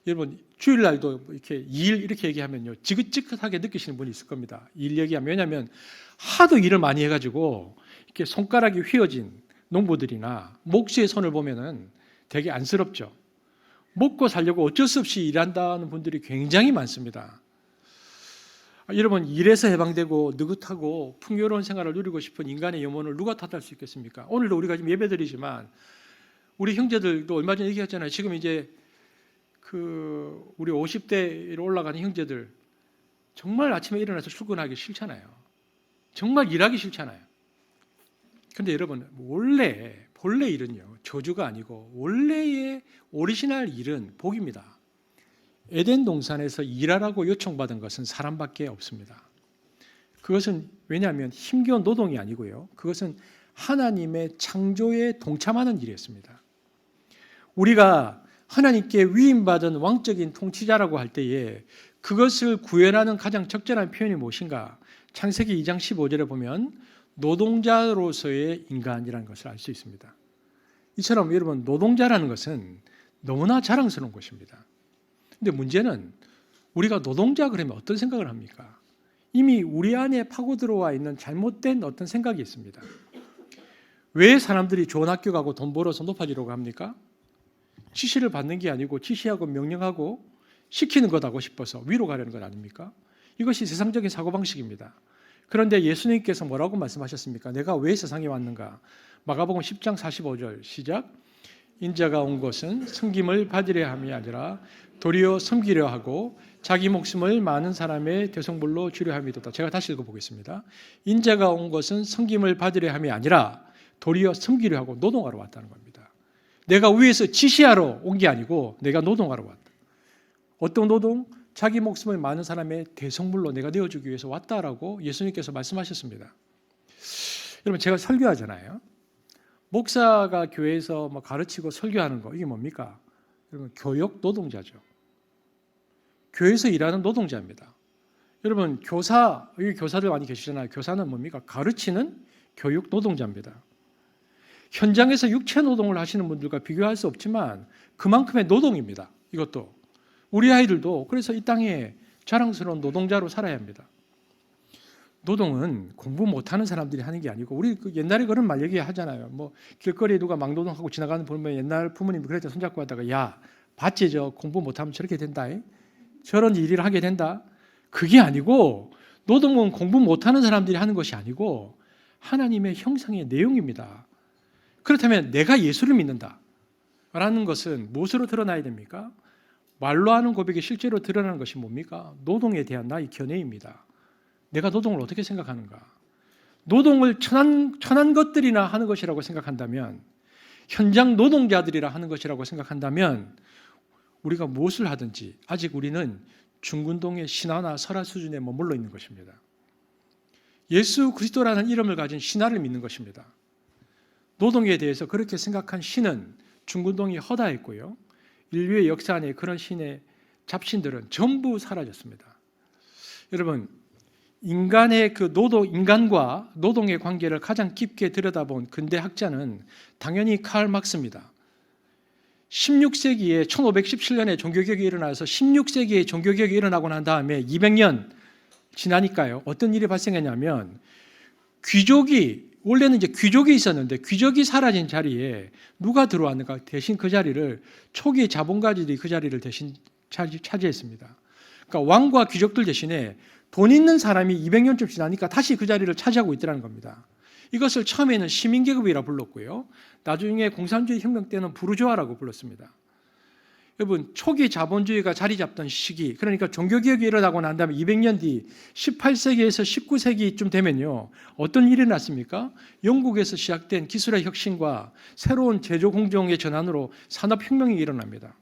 여러분, 주일날도 이렇게 일 이렇게 얘기하면요, 지긋지긋하게 느끼시는 분이 있을 겁니다. 일 얘기하면. 왜냐하면 하도 일을 많이 해가지고 이렇게 손가락이 휘어진 농부들이나 목수의 손을 보면은 되게 안쓰럽죠. 먹고 살려고 어쩔 수 없이 일한다는 분들이 굉장히 많습니다. 여러분, 일에서 해방되고 느긋하고 풍요로운 생활을 누리고 싶은 인간의 염원을 누가 탓할 수 있겠습니까? 오늘도 우리가 지금 예배드리지만 우리 형제들도 얼마 전에 얘기했잖아요. 지금 이제 우리 50대로 올라가는 형제들 정말 아침에 일어나서 출근하기 싫잖아요. 정말 일하기 싫잖아요. 그런데 여러분, 본래 일은요, 저주가 아니고 원래의 오리지널 일은 복입니다. 에덴 동산에서 일하라고 요청받은 것은 사람밖에 없습니다. 그것은 왜냐하면 힘겨운 노동이 아니고요. 그것은 하나님의 창조에 동참하는 일이었습니다. 우리가 하나님께 위임받은 왕적인 통치자라고 할 때에 그것을 구현하는 가장 적절한 표현이 무엇인가? 창세기 2장 15절에 보면 노동자로서의 인간이라는 것을 알 수 있습니다. 이처럼 여러분, 노동자라는 것은 너무나 자랑스러운 것입니다. 근데 문제는 우리가 노동자 그러면 어떤 생각을 합니까? 이미 우리 안에 파고 들어와 있는 잘못된 어떤 생각이 있습니다. 왜 사람들이 좋은 학교 가고 돈 벌어서 높아지려고 합니까? 지시를 받는 게 아니고 지시하고 명령하고 시키는 것 하고 싶어서 위로 가려는 것 아닙니까? 이것이 세상적인 사고방식입니다. 그런데 예수님께서 뭐라고 말씀하셨습니까? 내가 왜 세상에 왔는가? 마가복음 10장 45절 시작. 인자가 온 것은 섬김을 받으려 함이 아니라 도리어 섬기려 하고 자기 목숨을 많은 사람의 대성물로 주려 함이도다. 제가 다시 읽어보겠습니다. 인자가 온 것은 섬김을 받으려 함이 아니라 도리어 섬기려 하고 노동하러 왔다는 겁니다. 내가 위에서 지시하러 온 게 아니고 내가 노동하러 왔다. 어떤 노동? 자기 목숨을 많은 사람의 대성물로 내가 내어주기 위해서 왔다라고 예수님께서 말씀하셨습니다. 여러분, 제가 설교하잖아요. 목사가 교회에서 가르치고 설교하는 거, 이게 뭡니까? 여러분, 교육 노동자죠. 교회에서 일하는 노동자입니다. 여러분, 여기 교사들 많이 계시잖아요. 교사는 뭡니까? 가르치는 교육 노동자입니다. 현장에서 육체 노동을 하시는 분들과 비교할 수 없지만 그만큼의 노동입니다. 이것도. 우리 아이들도 그래서 이 땅에 자랑스러운 노동자로 살아야 합니다. 노동은 공부 못하는 사람들이 하는 게 아니고 우리 옛날에 그런 말 얘기하잖아요. 길거리에 누가 막노동하고 지나가는 보면 옛날 부모님이 그럴 때 손잡고 하다가 야, 봤지 저 공부 못하면 저렇게 된다. 저런 일을 하게 된다. 그게 아니고 노동은 공부 못하는 사람들이 하는 것이 아니고 하나님의 형상의 내용입니다. 그렇다면 내가 예수를 믿는다 라는 것은 무엇으로 드러나야 됩니까? 말로 하는 고백이 실제로 드러나는 것이 뭡니까? 노동에 대한 나의 견해입니다. 내가 노동을 어떻게 생각하는가? 노동을 천한 것들이나 하는 것이라고 생각한다면, 현장 노동자들이라 하는 것이라고 생각한다면 우리가 무엇을 하든지 아직 우리는 중군동의 신화나 설화 수준에 머물러 있는 것입니다. 예수 그리스도라는 이름을 가진 신화를 믿는 것입니다. 노동에 대해서 그렇게 생각한 신은 중군동이 허다했고요. 인류의 역사 안에 그런 신의 잡신들은 전부 사라졌습니다. 여러분, 인간의 인간과 노동의 관계를 가장 깊게 들여다본 근대 학자는 당연히 칼 막스입니다. 16세기에 1517년에 종교개혁이 일어나서 16세기에 종교개혁이 일어나고 난 다음에 200년 지나니까요. 어떤 일이 발생했냐면 원래는 이제 귀족이 있었는데 귀족이 사라진 자리에 누가 들어왔는가? 대신 그 자리를 초기 자본가들이 그 자리를 대신 차지했습니다. 그러니까 왕과 귀족들 대신에 돈 있는 사람이 200년쯤 지나니까 다시 그 자리를 차지하고 있더라는 겁니다. 이것을 처음에는 시민계급이라 불렀고요. 나중에 공산주의 혁명 때는 부르주아라고 불렀습니다. 여러분, 초기 자본주의가 자리 잡던 시기, 그러니까 종교개혁이 일어나고 난 다음에 200년 뒤 18세기에서 19세기쯤 되면요. 어떤 일이 났습니까? 영국에서 시작된 기술의 혁신과 새로운 제조공정의 전환으로 산업혁명이 일어납니다.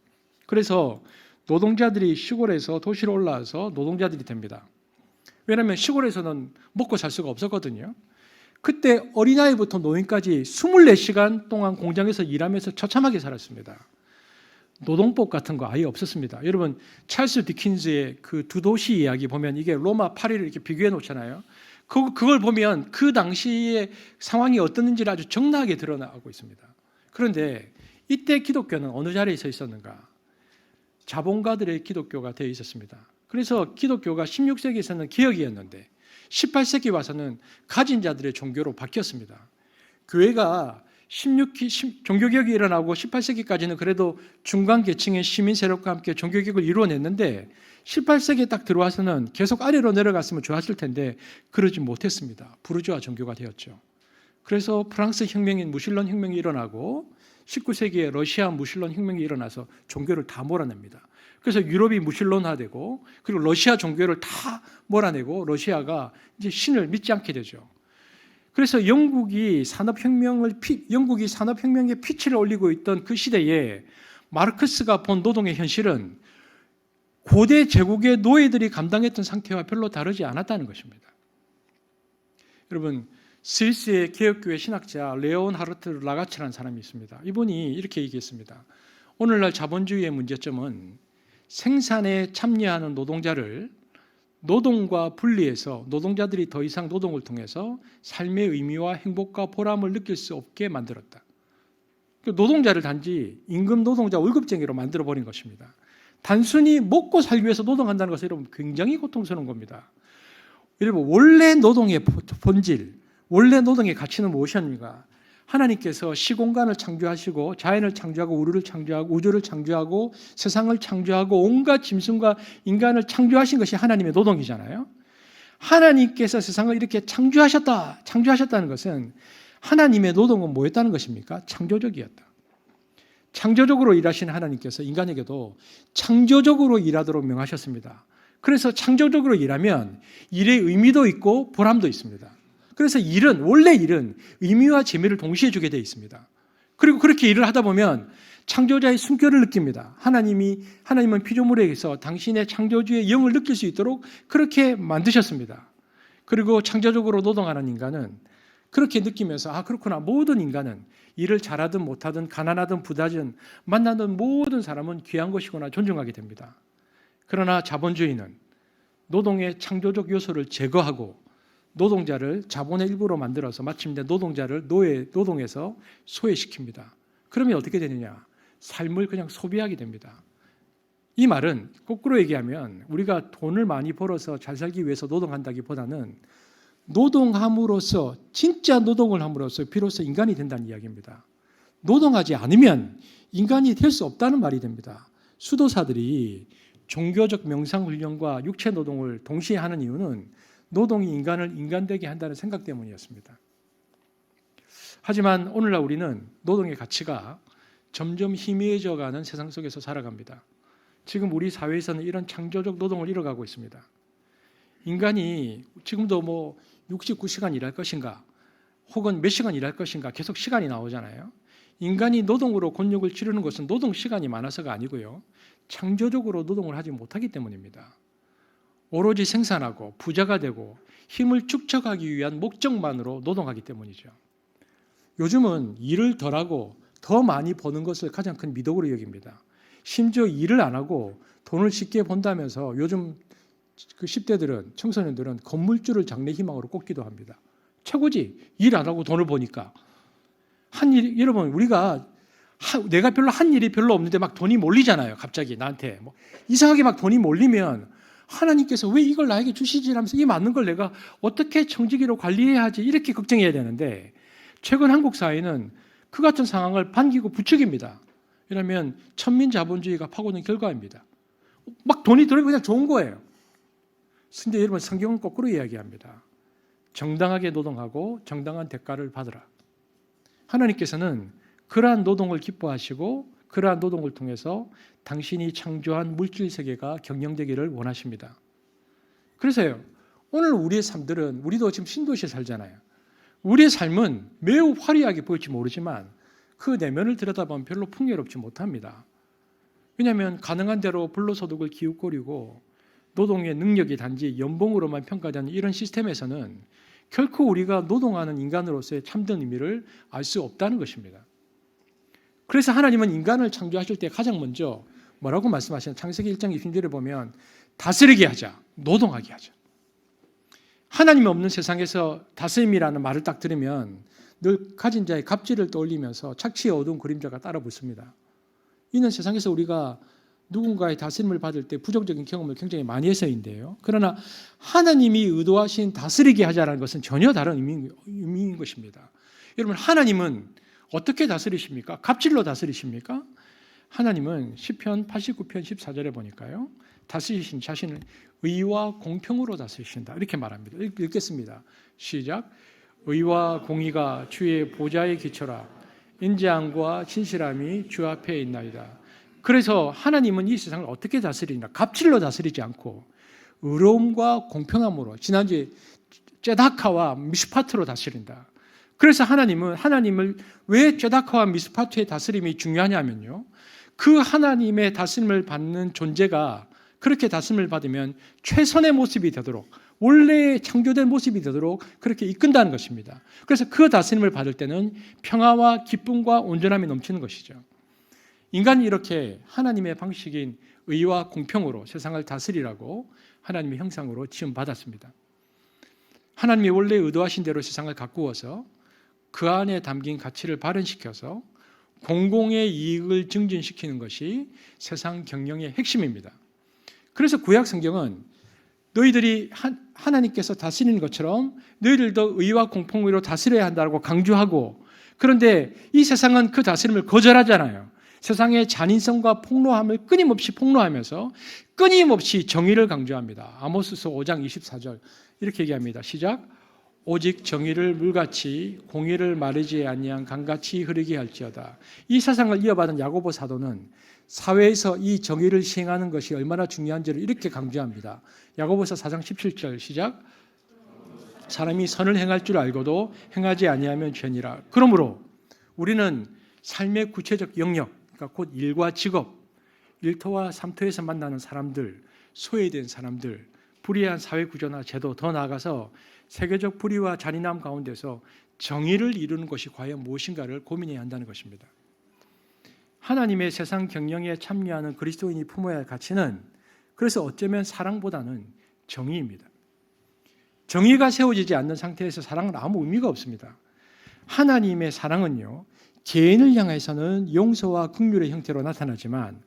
그래서 노동자들이 시골에서 도시로 올라와서 노동자들이 됩니다. 왜냐하면 시골에서는 먹고 살 수가 없었거든요. 그때 어린아이부터 노인까지 24시간 동안 공장에서 일하면서 처참하게 살았습니다. 노동법 같은 거 아예 없었습니다. 여러분, 찰스 디킨즈의 그 두 도시 이야기 보면 이게 로마 파리를 이렇게 비교해 놓잖아요. 그걸 보면 그 당시의 상황이 어떻는지를 아주 정확하게 드러나고 있습니다. 그런데 이때 기독교는 어느 자리에 서 있었는가? 자본가들의 기독교가 되어 있었습니다. 그래서 기독교가 16세기에서는 개혁이었는데 18세기 와서는 가진 자들의 종교로 바뀌었습니다. 교회가 종교개혁이 일어나고 18세기까지는 그래도 중간 계층의 시민 세력과 함께 종교개혁을 이루어냈는데 18세기에 딱 들어와서는 계속 아래로 내려갔으면 좋았을 텐데 그러지 못했습니다. 부르주아 종교가 되었죠. 그래서 프랑스 혁명인 무신론 혁명이 일어나고 19세기에 러시아 무신론 혁명이 일어나서 종교를 다 몰아냅니다. 그래서 유럽이 무신론화되고 그리고 러시아 종교를 다 몰아내고 러시아가 이제 신을 믿지 않게 되죠. 그래서 영국이 산업혁명의 피치를 올리고 있던 그 시대에 마르크스가 본 노동의 현실은 고대 제국의 노예들이 감당했던 상태와 별로 다르지 않았다는 것입니다. 여러분, 스위스의 개혁교회 신학자 레온하르트 라가츠라는 사람이 있습니다. 이분이 이렇게 얘기했습니다. 오늘날 자본주의의 문제점은 생산에 참여하는 노동자를 노동과 분리해서 노동자들이 더 이상 노동을 통해서 삶의 의미와 행복과 보람을 느낄 수 없게 만들었다. 노동자를 단지 임금 노동자 월급쟁이로 만들어버린 것입니다. 단순히 먹고 살기 위해서 노동한다는 것은 여러분 굉장히 고통스러운 겁니다. 여러분, 원래 노동의 본질, 원래 노동의 가치는 무엇이었습니까? 하나님께서 시공간을 창조하시고 자연을 창조하고 우주를 창조하고 세상을 창조하고 온갖 짐승과 인간을 창조하신 것이 하나님의 노동이잖아요. 하나님께서 세상을 이렇게 창조하셨다는 것은 하나님의 노동은 뭐였다는 것입니까? 창조적이었다. 창조적으로 일하시는 하나님께서 인간에게도 창조적으로 일하도록 명하셨습니다. 그래서 창조적으로 일하면 일의 의미도 있고 보람도 있습니다. 그래서 원래 일은 의미와 재미를 동시에 주게 되어 있습니다. 그리고 그렇게 일을 하다 보면 창조자의 숨결을 느낍니다. 하나님은 피조물에게서 당신의 창조주의 영을 느낄 수 있도록 그렇게 만드셨습니다. 그리고 창조적으로 노동하는 인간은 그렇게 느끼면서 그렇구나. 모든 인간은 일을 잘하든 못하든 가난하든 부자든 만나는 모든 사람은 귀한 것이구나 존중하게 됩니다. 그러나 자본주의는 노동의 창조적 요소를 제거하고 노동자를 자본의 일부로 만들어서 마침내 노동자를 노동에서 소외시킵니다. 그러면 어떻게 되느냐? 삶을 그냥 소비하게 됩니다. 이 말은 거꾸로 얘기하면 우리가 돈을 많이 벌어서 잘 살기 위해서 노동한다기보다는 노동함으로써 진짜 노동을 함으로써 비로소 인간이 된다는 이야기입니다. 노동하지 않으면 인간이 될 수 없다는 말이 됩니다. 수도사들이 종교적 명상훈련과 육체 노동을 동시에 하는 이유는 노동이 인간을 인간되게 한다는 생각 때문이었습니다. 하지만 오늘날 우리는 노동의 가치가 점점 희미해져가는 세상 속에서 살아갑니다. 지금 우리 사회에서는 이런 창조적 노동을 이뤄가고 있습니다. 인간이 지금도 69시간 일할 것인가 혹은 몇 시간 일할 것인가 계속 시간이 나오잖아요. 인간이 노동으로 곤욕을 치르는 것은 노동 시간이 많아서가 아니고요. 창조적으로 노동을 하지 못하기 때문입니다. 오로지 생산하고 부자가 되고 힘을 축적하기 위한 목적만으로 노동하기 때문이죠. 요즘은 일을 덜하고 더 많이 버는 것을 가장 큰 미덕으로 여깁니다. 심지어 일을 안 하고 돈을 쉽게 번다면서 요즘 그 10대들은 청소년들은 건물주를 장래 희망으로 꼽기도 합니다. 최고지. 일 안 하고 돈을 버니까. 여러분 우리가 내가 별로 한 일이 별로 없는데 막 돈이 몰리잖아요. 갑자기 나한테 이상하게 막 돈이 몰리면 하나님께서 왜 이걸 나에게 주시지 하면서 이 많은 걸 내가 어떻게 청지기로 관리해야 하지 이렇게 걱정해야 되는데 최근 한국 사회는 그 같은 상황을 반기고 부추깁니다. 왜냐하면 천민자본주의가 파고든 결과입니다. 막 돈이 들어오면 그냥 좋은 거예요. 근데 여러분 성경은 거꾸로 이야기합니다. 정당하게 노동하고 정당한 대가를 받으라. 하나님께서는 그러한 노동을 기뻐하시고 그러한 노동을 통해서 당신이 창조한 물질 세계가 경영되기를 원하십니다. 그래서요. 오늘 우리의 삶들은 우리도 지금 신도시에 살잖아요. 우리의 삶은 매우 화려하게 보일지 모르지만 그 내면을 들여다보면 별로 풍요롭지 못합니다. 왜냐하면 가능한 대로 불로소득을 기웃거리고 노동의 능력이 단지 연봉으로만 평가되는 이런 시스템에서는 결코 우리가 노동하는 인간으로서의 참된 의미를 알 수 없다는 것입니다. 그래서 하나님은 인간을 창조하실 때 가장 먼저 뭐라고 말씀하시나? 창세기 1장 20절에 보면 다스리게 하자, 노동하게 하자. 하나님이 없는 세상에서 다스림이라는 말을 딱 들으면 늘 가진 자의 갑질을 떠올리면서 착취의 어두운 그림자가 따라 붙습니다. 이는 세상에서 우리가 누군가의 다스림을 받을 때 부정적인 경험을 굉장히 많이 해서인데요. 그러나 하나님이 의도하신 다스리게 하자라는 것은 전혀 다른 의미인 것입니다. 여러분 하나님은 어떻게 다스리십니까? 갑질로 다스리십니까? 하나님은 시편 89편 14절에 보니까요. 다스리신 자신을 의와 공평으로 다스리신다. 이렇게 말합니다. 읽겠습니다. 시작. 의와 공의가 주의 보좌에 기초라. 인자함과 진실함이 주 앞에 있나이다. 그래서 하나님은 이 세상을 어떻게 다스리냐? 갑질로 다스리지 않고 의로움과 공평함으로, 지난주에 째다카와 미스파트로 다스린다. 그래서 하나님을 왜 째다카와 미스파트의 다스림이 중요하냐면요. 그 하나님의 다스림을 받는 존재가 그렇게 다스림을 받으면 최선의 모습이 되도록, 원래 창조된 모습이 되도록 그렇게 이끈다는 것입니다. 그래서 그 다스림을 받을 때는 평화와 기쁨과 온전함이 넘치는 것이죠. 인간이 이렇게 하나님의 방식인 의와 공평으로 세상을 다스리라고 하나님의 형상으로 지음받았습니다. 하나님이 원래 의도하신 대로 세상을 가꾸어서 그 안에 담긴 가치를 발현시켜서 공공의 이익을 증진시키는 것이 세상 경영의 핵심입니다. 그래서 구약 성경은 너희들이 하나님께서 다스리는 것처럼 너희들도 의와 공평으로 다스려야 한다고 강조하고, 그런데 이 세상은 그 다스림을 거절하잖아요. 세상의 잔인성과 폭로함을 끊임없이 폭로하면서 끊임없이 정의를 강조합니다. 아모스서 5장 24절 이렇게 얘기합니다. 시작. 오직 정의를 물같이 공의를 마르지 아니한 강같이 흐르게 할지어다. 이 사상을 이어받은 야고보 사도는 사회에서 이 정의를 시행하는 것이 얼마나 중요한지를 이렇게 강조합니다. 야고보서 4장 17절 시작. 사람이 선을 행할 줄 알고도 행하지 아니하면 죄니라. 그러므로 우리는 삶의 구체적 영역, 그러니까 곧 일과 직업, 일터와 삼터에서 만나는 사람들, 소외된 사람들, 불의한 사회 구조나 제도, 더 나아가서 세계적 불의와 잔인함 가운데서 정의를 이루는 것이 과연 무엇인가를 고민해야 한다는 것입니다. 하나님의 세상 경영에 참여하는 그리스도인이 품어야 할 가치는 그래서 어쩌면 사랑보다는 정의입니다. 정의가 세워지지 않는 상태에서 사랑은 아무 의미가 없습니다. 하나님의 사랑은요, 개인을 향해서는 용서와 긍휼의 형태로 나타나지만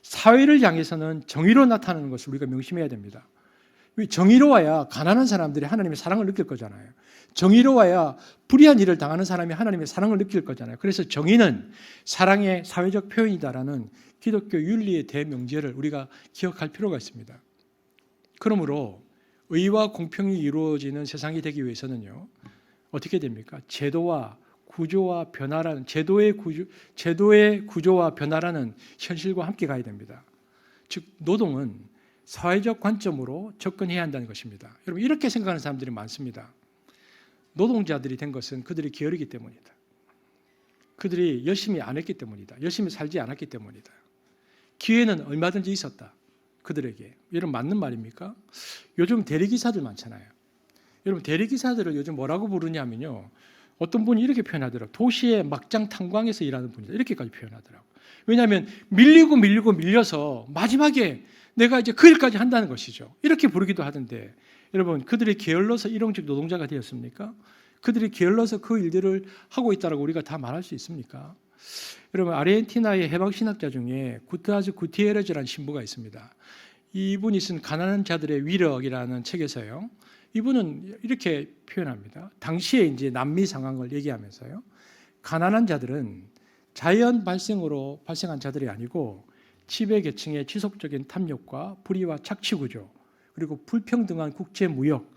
사회를 향해서는 정의로 나타나는 것을 우리가 명심해야 됩니다. 정의로워야 가난한 사람들이 하나님의 사랑을 느낄 거잖아요. 정의로워야 불의한 일을 당하는 사람이 하나님의 사랑을 느낄 거잖아요. 그래서 정의는 사랑의 사회적 표현이다라는 기독교 윤리의 대명제를 우리가 기억할 필요가 있습니다. 그러므로 의와 공평이 이루어지는 세상이 되기 위해서는요, 어떻게 됩니까? 제도의 구조와 변화라는 현실과 함께 가야 됩니다. 즉 노동은 사회적 관점으로 접근해야 한다는 것입니다. 여러분, 이렇게 생각하는 사람들이 많습니다. 노동자들이 된 것은 그들이 게으르기 때문이다. 그들이 열심히 안 했기 때문이다. 열심히 살지 않았기 때문이다. 기회는 얼마든지 있었다. 그들에게. 여러분, 맞는 말입니까? 요즘 대리기사들 많잖아요. 여러분, 대리기사들을 요즘 뭐라고 부르냐면요, 어떤 분이 이렇게 표현하더라고요. 도시의 막장 탄광에서 일하는 분이다. 이렇게까지 표현하더라고요. 왜냐하면 밀려서 마지막에 내가 이제 그 일까지 한다는 것이죠. 이렇게 부르기도 하던데, 여러분, 그들이 게을러서 일용직 노동자가 되었습니까? 그들이 게을러서 그 일들을 하고 있다고 우리가 다 말할 수 있습니까? 여러분, 아르헨티나의 해방신학자 중에 구타즈 구티에레즈라는 신부가 있습니다. 이분이 쓴 가난한 자들의 위력이라는 책에서요, 이분은 이렇게 표현합니다. 당시에 이제 남미 상황을 얘기하면서요, 가난한 자들은 자연 발생으로 발생한 자들이 아니고 지배 계층의 지속적인 탐욕과 불의와 착취 구조, 그리고 불평등한 국제 무역,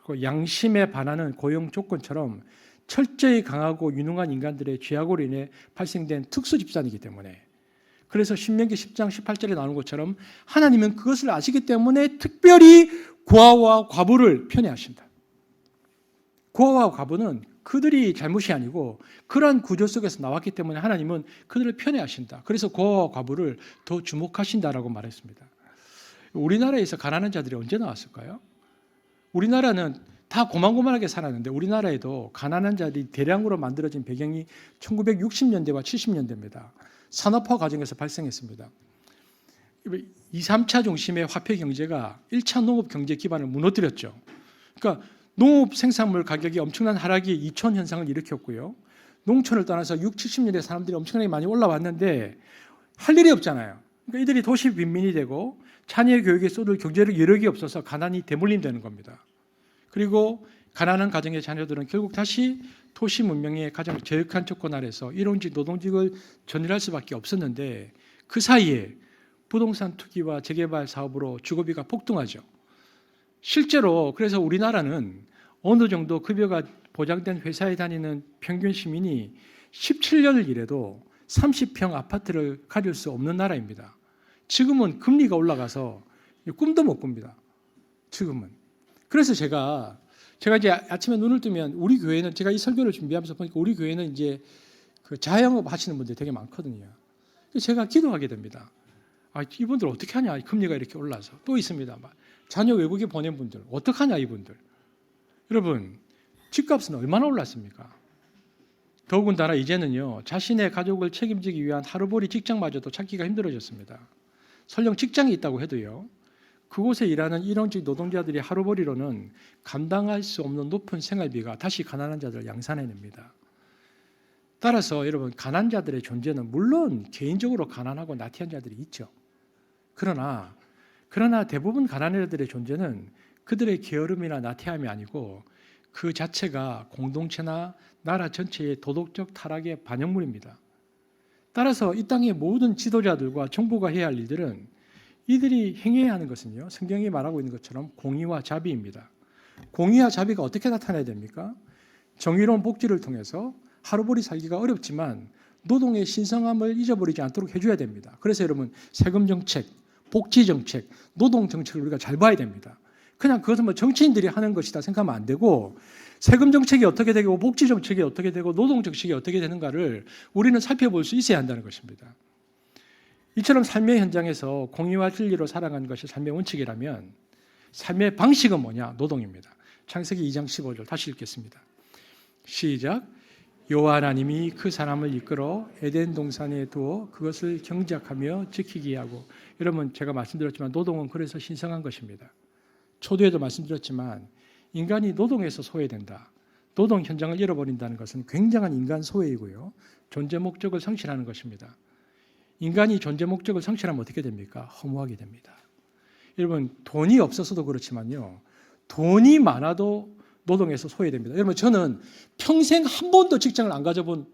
그리고 양심에 반하는 고용 조건처럼 철저히 강하고 유능한 인간들의 죄악으로 인해 발생된 특수 집단이기 때문에, 그래서 신명기 10장 18절에 나오는 것처럼 하나님은 그것을 아시기 때문에 특별히 고아와 과부를 편애하신다. 고아와 과부는 그들이 잘못이 아니고 그러한 구조 속에서 나왔기 때문에 하나님은 그들을 편애하신다. 그래서 고아와 과부를 더 주목하신다라고 말했습니다. 우리나라에서 가난한 자들이 언제 나왔을까요? 우리나라는 다 고만고만하게 살았는데 우리나라에도 가난한 자들이 대량으로 만들어진 배경이 1960년대와 70년대입니다. 산업화 과정에서 발생했습니다. 2, 3차 중심의 화폐 경제가 1차 농업 경제 기반을 무너뜨렸죠. 그러니까 농업 생산물 가격이 엄청난 하락이 이촌 현상을 일으켰고요. 농촌을 떠나서 6, 70년대 사람들이 엄청나게 많이 올라왔는데 할 일이 없잖아요. 그러니까 이들이 도시 빈민이 되고 자녀 교육에 쏟을 경제력 여력이 없어서 가난이 대물림되는 겁니다. 그리고 가난한 가정의 자녀들은 결국 다시 도시 문명의 가장 저역한 조건 아래서 일용직 노동직을 전일할 수밖에 없었는데 그 사이에 부동산 투기와 재개발 사업으로 주거비가 폭등하죠. 실제로 그래서 우리나라는 어느 정도 급여가 보장된 회사에 다니는 평균 시민이 17년을 일해도 30평 아파트를 가질 수 없는 나라입니다. 지금은 금리가 올라가서 꿈도 못 꿉니다. 지금은. 그래서 제가 이제 아침에 눈을 뜨면 우리 교회는 제가 이 설교를 준비하면서 보니까 우리 교회는 이제 그 자영업 하시는 분들이 되게 많거든요. 제가 기도하게 됩니다. 아, 이분들 어떻게 하냐? 금리가 이렇게 올라서. 또 있습니다. 자녀 외국에 보낸 분들 어떡하냐 이분들. 여러분 집값은 얼마나 올랐습니까? 더군다나 이제는요 자신의 가족을 책임지기 위한 하루벌이 직장마저도 찾기가 힘들어졌습니다. 설령 직장이 있다고 해도요 그곳에 일하는 일용직 노동자들이 하루벌이로는 감당할 수 없는 높은 생활비가 다시 가난한 자들을 양산해냅니다. 따라서 여러분 가난자들의 존재는 물론 개인적으로 가난하고 나태한 자들이 있죠. 그러나 대부분 가난한 자들의 존재는 그들의 게으름이나 나태함이 아니고 그 자체가 공동체나 나라 전체의 도덕적 타락의 반영물입니다. 따라서 이 땅의 모든 지도자들과 정부가 해야 할 일들은 이들이 행해야 하는 것은요 성경이 말하고 있는 것처럼 공의와 자비입니다. 공의와 자비가 어떻게 나타나야 됩니까? 정의로운 복지를 통해서 하루벌이 살기가 어렵지만 노동의 신성함을 잊어버리지 않도록 해줘야 됩니다. 그래서 여러분 세금 정책, 복지 정책, 노동 정책을 우리가 잘 봐야 됩니다. 그냥 그것은 뭐 정치인들이 하는 것이다 생각하면 안 되고 세금 정책이 어떻게 되고 복지 정책이 어떻게 되고 노동 정책이 어떻게 되는가를 우리는 살펴볼 수 있어야 한다는 것입니다. 이처럼 삶의 현장에서 공의와 진리로 살아가는 것이 삶의 원칙이라면 삶의 방식은 뭐냐? 노동입니다. 창세기 2장 15절 다시 읽겠습니다. 시작. 여호와 하나님이 그 사람을 이끌어 에덴 동산에 두어 그것을 경작하며 지키게 하고. 여러분 제가 말씀드렸지만 노동은 그래서 신성한 것입니다. 초두에도 말씀드렸지만 인간이 노동에서 소외된다. 노동 현장을 잃어버린다는 것은 굉장한 인간 소외이고요. 존재 목적을 상실하는 것입니다. 인간이 존재 목적을 상실하면 어떻게 됩니까? 허무하게 됩니다. 여러분 돈이 없어서도 그렇지만요. 돈이 많아도 노동에서 소외됩니다. 여러분 저는 평생 한 번도 직장을 안 가져본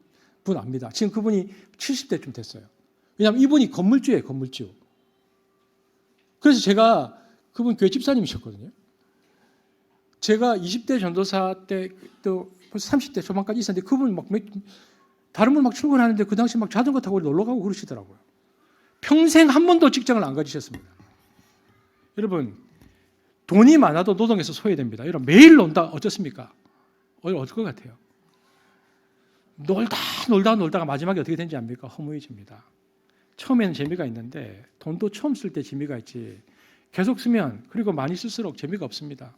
분 압니다. 지금 그분이 70대쯤 됐어요. 왜냐하면 이분이 건물주예요. 건물주. 그래서 제가 그분 교회 집사님이셨거든요. 제가 20대 전도사 때 또 벌써 30대 초반까지 있었는데 그분 막 다른 분 막 출근하는데 그 당시 막 자전거 타고 놀러 가고 그러시더라고요. 평생 한 번도 직장을 안 가지셨습니다. 여러분 돈이 많아도 노동에서 소외됩니다. 여러분 매일 논다 어떻습니까? 어떨 것 같아요? 놀다가 마지막에 어떻게 되는지 압니까? 허무해집니다. 처음에는 재미가 있는데 돈도 처음 쓸 때 재미가 있지 계속 쓰면 그리고 많이 쓸수록 재미가 없습니다.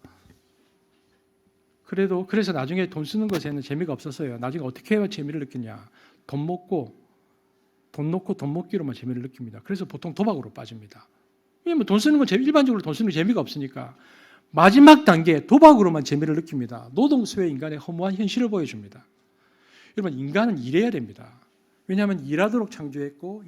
그래서 나중에 돈 쓰는 것에는 재미가 없었어요. 나중에 어떻게 해야 재미를 느끼냐? 돈 놓고 돈 먹기로만 재미를 느낍니다. 그래서 보통 도박으로 빠집니다. 왜냐하면 돈 쓰는 건 일반적으로 돈 쓰는 게 재미가 없으니까 마지막 단계 도박으로만 재미를 느낍니다. 노동수의 인간의 허무한 현실을 보여줍니다. 여러분 인간은 일해야 됩니다. 왜냐하면 일하도록 창조했고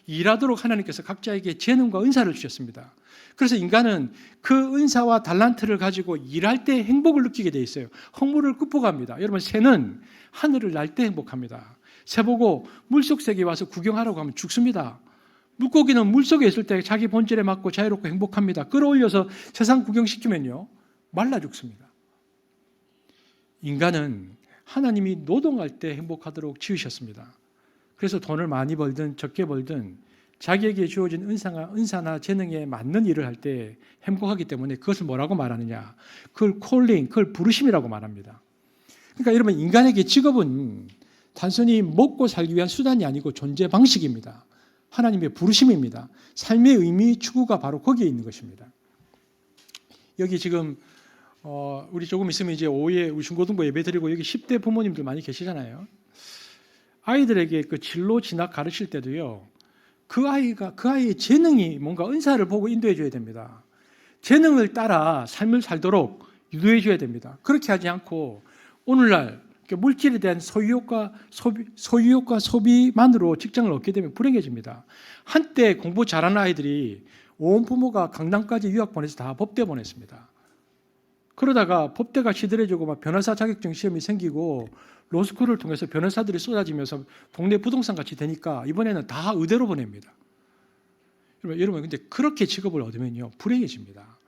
일하도록 하나님께서 각자에게 재능과 은사를 주셨습니다. 그래서 인간은 그 은사와 달란트를 가지고 일할 때 행복을 느끼게 돼 있어요. 허물을 극복합니다. 여러분 새는 하늘을 날 때 행복합니다. 새 보고 물속 세계에 와서 구경하라고 하면 죽습니다. 물고기는 물속에 있을 때 자기 본질에 맞고 자유롭고 행복합니다. 끌어올려서 세상 구경시키면요 말라 죽습니다. 인간은 하나님이 노동할 때 행복하도록 지으셨습니다. 그래서 돈을 많이 벌든 적게 벌든 자기에게 주어진 은사나 재능에 맞는 일을 할 때 행복하기 때문에 그것을 뭐라고 말하느냐? 그걸 콜링, 그걸 부르심이라고 말합니다. 그러니까 여러분 인간에게 직업은 단순히 먹고 살기 위한 수단이 아니고 존재 방식입니다. 하나님의 부르심입니다. 삶의 의미, 추구가 바로 거기에 있는 것입니다. 여기 지금 우리 조금 있으면 이제 오후에 우리 중고등부 예배 드리고 여기 10대 부모님들 많이 계시잖아요. 아이들에게 그 진로 진학 가르칠 때도요. 그 아이의 재능이 뭔가 은사를 보고 인도해 줘야 됩니다. 재능을 따라 삶을 살도록 유도해 줘야 됩니다. 그렇게 하지 않고 오늘날 물질에 대한 소유욕과 소비만으로 직장을 얻게 되면 불행해집니다. 한때 공부 잘하는 아이들이 온 부모가 강남까지 유학 보내서 다 법대 보냈습니다. 그러다가 법대가 시들해지고 막 변호사 자격증 시험이 생기고 로스쿨을 통해서 변호사들이 쏟아지면서 동네 부동산 같이 되니까 이번에는 다 의대로 보냅니다. 여러분 근데 그렇게 직업을 얻으면요 불행해집니다.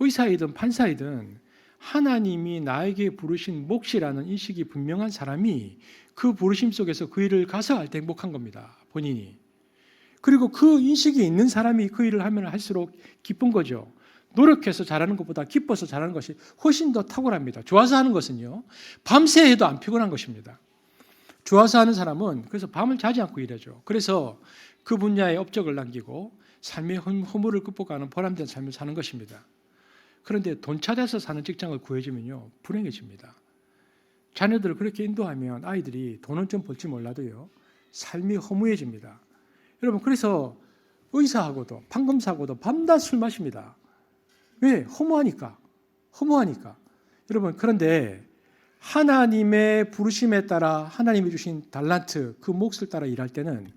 의사이든 판사이든 하나님이 나에게 부르신 몫이라는 인식이 분명한 사람이 그 부르심 속에서 그 일을 가서 할 때 행복한 겁니다. 본인이. 그리고 그 인식이 있는 사람이 그 일을 하면 할수록 기쁜 거죠. 노력해서 잘하는 것보다 기뻐서 잘하는 것이 훨씬 더 탁월합니다. 좋아서 하는 것은요 밤새 해도 안 피곤한 것입니다. 좋아서 하는 사람은 그래서 밤을 자지 않고 일하죠. 그래서 그 분야에 업적을 남기고 삶의 허물을 극복하는 보람된 삶을 사는 것입니다. 그런데 돈 찾아서 사는 직장을 구해주면요 불행해집니다. 자녀들을 그렇게 인도하면 아이들이 돈은 좀 벌지 몰라도요 삶이 허무해집니다. 여러분 그래서 의사하고도 판검사하고도 밤낮 술 마십니다. 왜? 허무하니까. 여러분 그런데 하나님의 부르심에 따라 하나님이 주신 달란트 그 몫을 따라 일할 때는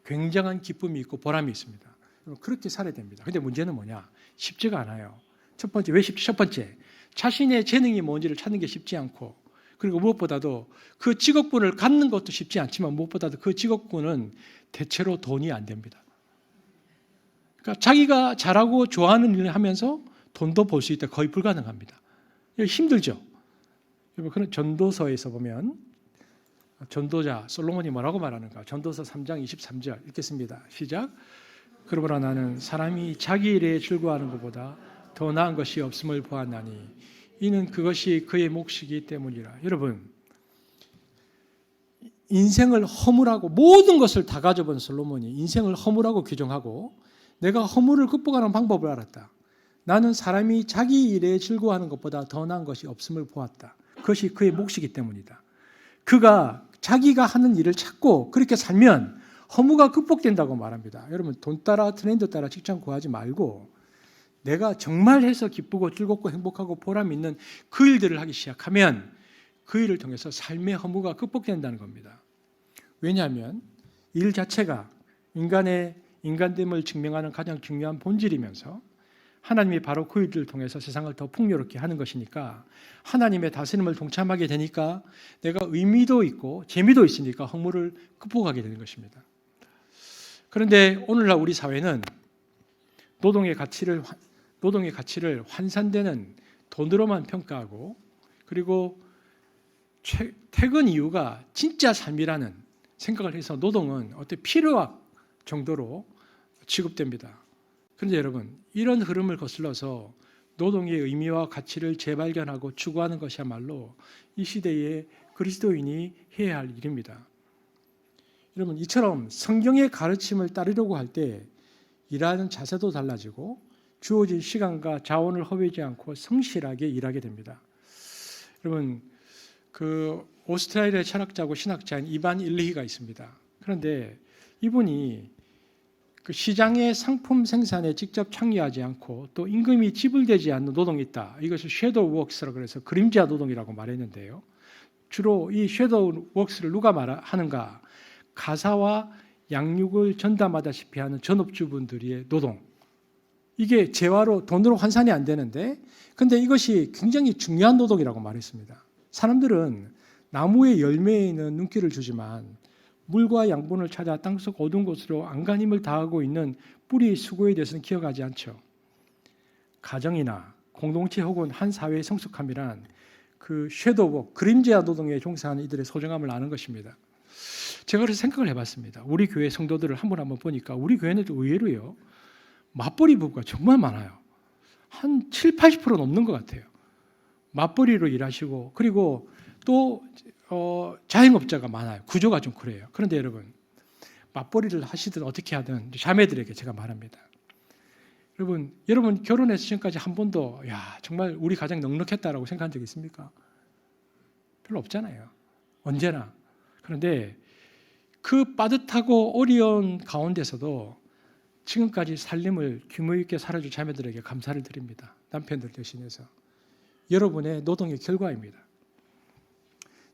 굉장한 기쁨이 있고 보람이 있습니다. 여러분 그렇게 살아야 됩니다. 근데 문제는 뭐냐? 쉽지가 않아요. 첫 번째, 왜 쉽지? 첫 번째, 자신의 재능이 뭔지를 찾는 게 쉽지 않고, 그리고 무엇보다도 그 직업군을 갖는 것도 쉽지 않지만 무엇보다도 그 직업군은 대체로 돈이 안 됩니다. 그러니까 자기가 잘하고 좋아하는 일을 하면서 돈도 벌 수 있다 거의 불가능합니다. 힘들죠. 여러분 그런 전도서에서 보면 전도자 솔로몬이 뭐라고 말하는가? 전도서 3장 23절 읽겠습니다. 시작. 그러므로 나는 사람이 자기 일에 즐거워하는 것보다 더 나은 것이 없음을 보았나니 이는 그것이 그의 몫이기 때문이라. 여러분 인생을 허물하고 모든 것을 다 가져본 솔로몬이 인생을 허물하고 규정하고 내가 허물을 극복하는 방법을 알았다. 나는 사람이 자기 일에 즐거워하는 것보다 더 나은 것이 없음을 보았다. 그것이 그의 몫이기 때문이다. 그가 자기가 하는 일을 찾고 그렇게 살면 허무가 극복된다고 말합니다. 여러분 돈 따라 트렌드 따라 직장 구하지 말고 내가 정말 해서 기쁘고 즐겁고 행복하고 보람 있는 그 일들을 하기 시작하면 그 일을 통해서 삶의 허무가 극복된다는 겁니다. 왜냐하면 일 자체가 인간의 인간됨을 증명하는 가장 중요한 본질이면서 하나님이 바로 그 일들을 통해서 세상을 더 풍요롭게 하는 것이니까 하나님의 다스림을 동참하게 되니까 내가 의미도 있고 재미도 있으니까 허무를 극복하게 되는 것입니다. 그런데 오늘날 우리 사회는 노동의 가치를 환산되는 돈으로만 평가하고 그리고 퇴근 이후가 진짜 삶이라는 생각을 해서 노동은 어떤 필요악 정도로 취급됩니다. 그런데 여러분 이런 흐름을 거슬러서 노동의 의미와 가치를 재발견하고 추구하는 것이야말로 이 시대의 그리스도인이 해야 할 일입니다. 여러분 이처럼 성경의 가르침을 따르려고 할 때 일하는 자세도 달라지고 주어진 시간과 자원을 허비하지 않고 성실하게 일하게 됩니다. 여러분 그 오스트레일리아의 철학자고 신학자인 이반 일리히가 있습니다. 그런데 이분이 그 시장의 상품 생산에 직접 참여하지 않고 또 임금이 지불되지 않는 노동이 있다. 이것을 섀도우 워크스라고 해서 그림자 노동이라고 말했는데요. 주로 이 섀도우 워크스를 누가 하는가? 가사와 양육을 전담하다시피 하는 전업주분들의 노동. 이게 재화로 돈으로 환산이 안 되는데 근데 이것이 굉장히 중요한 노동이라고 말했습니다. 사람들은 나무의 열매에 있는 눈길을 주지만 물과 양분을 찾아 땅속 어두운 곳으로 안간힘을 다하고 있는 뿌리의 수고에 대해서는 기억하지 않죠. 가정이나 공동체 혹은 한 사회의 성숙함이란 그 섀도우, 그림자 노동에 종사하는 이들의 소중함을 아는 것입니다. 제가 그래서 생각을 해봤습니다. 우리 교회 성도들을 한번 보니까 우리 교회는 의외로요. 맞벌이 부부가 정말 많아요. 한 7, 80% 넘는 것 같아요. 맞벌이로 일하시고 그리고 또 자영업자가 많아요. 구조가 좀 그래요. 그런데 여러분 맞벌이를 하시든 어떻게 하든 자매들에게 제가 말합니다. 여러분 결혼해서 지금까지 한 번도 야 정말 우리 가정 넉넉했다라고 생각한 적 있습니까? 별로 없잖아요. 언제나. 그런데 그 빠듯하고 어려운 가운데서도 지금까지 삶을 규모 있게 살아줄 자매들에게 감사를 드립니다. 남편들 대신해서. 여러분의 노동의 결과입니다.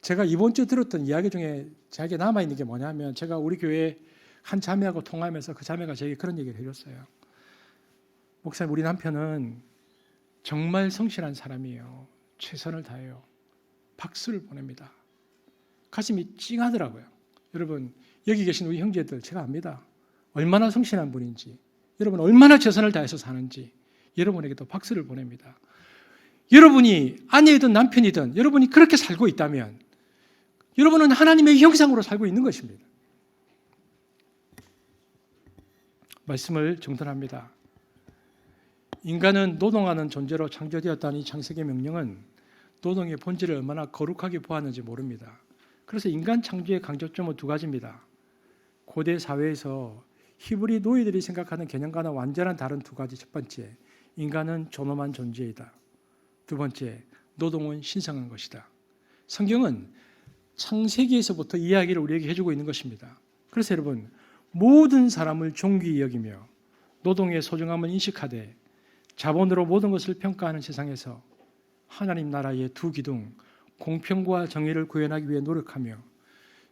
제가 이번 주에 들었던 이야기 중에 제게 남아있는 게 뭐냐면 제가 우리 교회 한 자매하고 통화하면서 그 자매가 제게 그런 얘기를 해줬어요. 목사님 우리 남편은 정말 성실한 사람이에요. 최선을 다해요. 박수를 보냅니다. 가슴이 찡하더라고요. 여러분, 여기 계신 우리 형제들 제가 압니다. 얼마나 성실한 분인지, 여러분 얼마나 최선을 다해서 사는지 여러분에게도 박수를 보냅니다. 여러분이 아내이든 남편이든 여러분이 그렇게 살고 있다면 여러분은 하나님의 형상으로 살고 있는 것입니다. 말씀을 정돈합니다. 인간은 노동하는 존재로 창조되었다는 이 창세기 명령은 노동의 본질을 얼마나 거룩하게 보았는지 모릅니다. 그래서 인간 창조의 강조점은 두 가지입니다. 고대 사회에서 히브리 노예들이 생각하는 개념과는 완전한 다른 두 가지. 첫 번째, 인간은 존엄한 존재이다. 두 번째, 노동은 신성한 것이다. 성경은 창세기에서부터 이야기를 우리에게 해주고 있는 것입니다. 그래서 여러분, 모든 사람을 존귀히 여기며 노동의 소중함을 인식하되 자본으로 모든 것을 평가하는 세상에서 하나님 나라의 두 기둥, 공평과 정의를 구현하기 위해 노력하며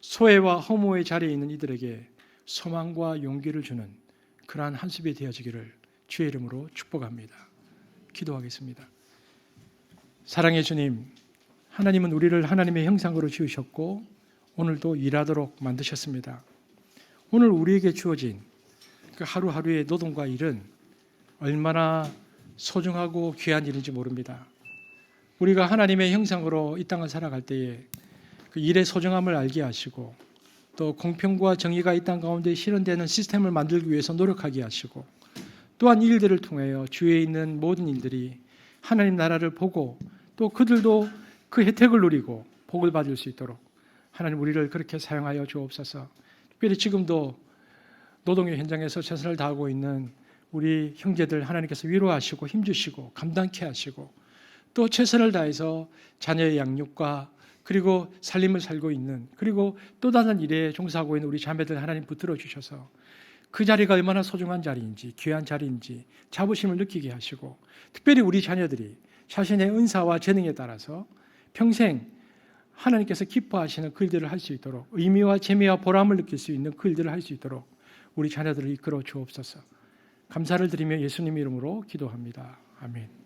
소외와 허무의 자리에 있는 이들에게 소망과 용기를 주는 그러한 한 숲이 되어지기를 주의 이름으로 축복합니다. 기도하겠습니다. 사랑의 주님, 하나님은 우리를 하나님의 형상으로 지으셨고 오늘도 일하도록 만드셨습니다. 오늘 우리에게 주어진 그 하루하루의 노동과 일은 얼마나 소중하고 귀한 일인지 모릅니다. 우리가 하나님의 형상으로 이 땅을 살아갈 때에 그 일의 소중함을 알게 하시고 또 공평과 정의가 이 땅 가운데 실현되는 시스템을 만들기 위해서 노력하게 하시고 또한 이 일들을 통하여 주위에 있는 모든 일들이 하나님 나라를 보고 또 그들도 그 혜택을 누리고 복을 받을 수 있도록 하나님 우리를 그렇게 사용하여 주옵소서. 특별히 지금도 노동의 현장에서 최선을 다하고 있는 우리 형제들 하나님께서 위로하시고 힘주시고 감당케 하시고 또 최선을 다해서 자녀의 양육과 그리고 살림을 살고 있는 그리고 또 다른 일에 종사하고 있는 우리 자매들 하나님 붙들어 주셔서 그 자리가 얼마나 소중한 자리인지 귀한 자리인지 자부심을 느끼게 하시고 특별히 우리 자녀들이 자신의 은사와 재능에 따라서 평생 하나님께서 기뻐하시는 그 일들을 할 수 있도록 의미와 재미와 보람을 느낄 수 있는 그 일들을 할 수 있도록 우리 자녀들을 이끌어 주옵소서. 감사를 드리며 예수님 이름으로 기도합니다. 아멘.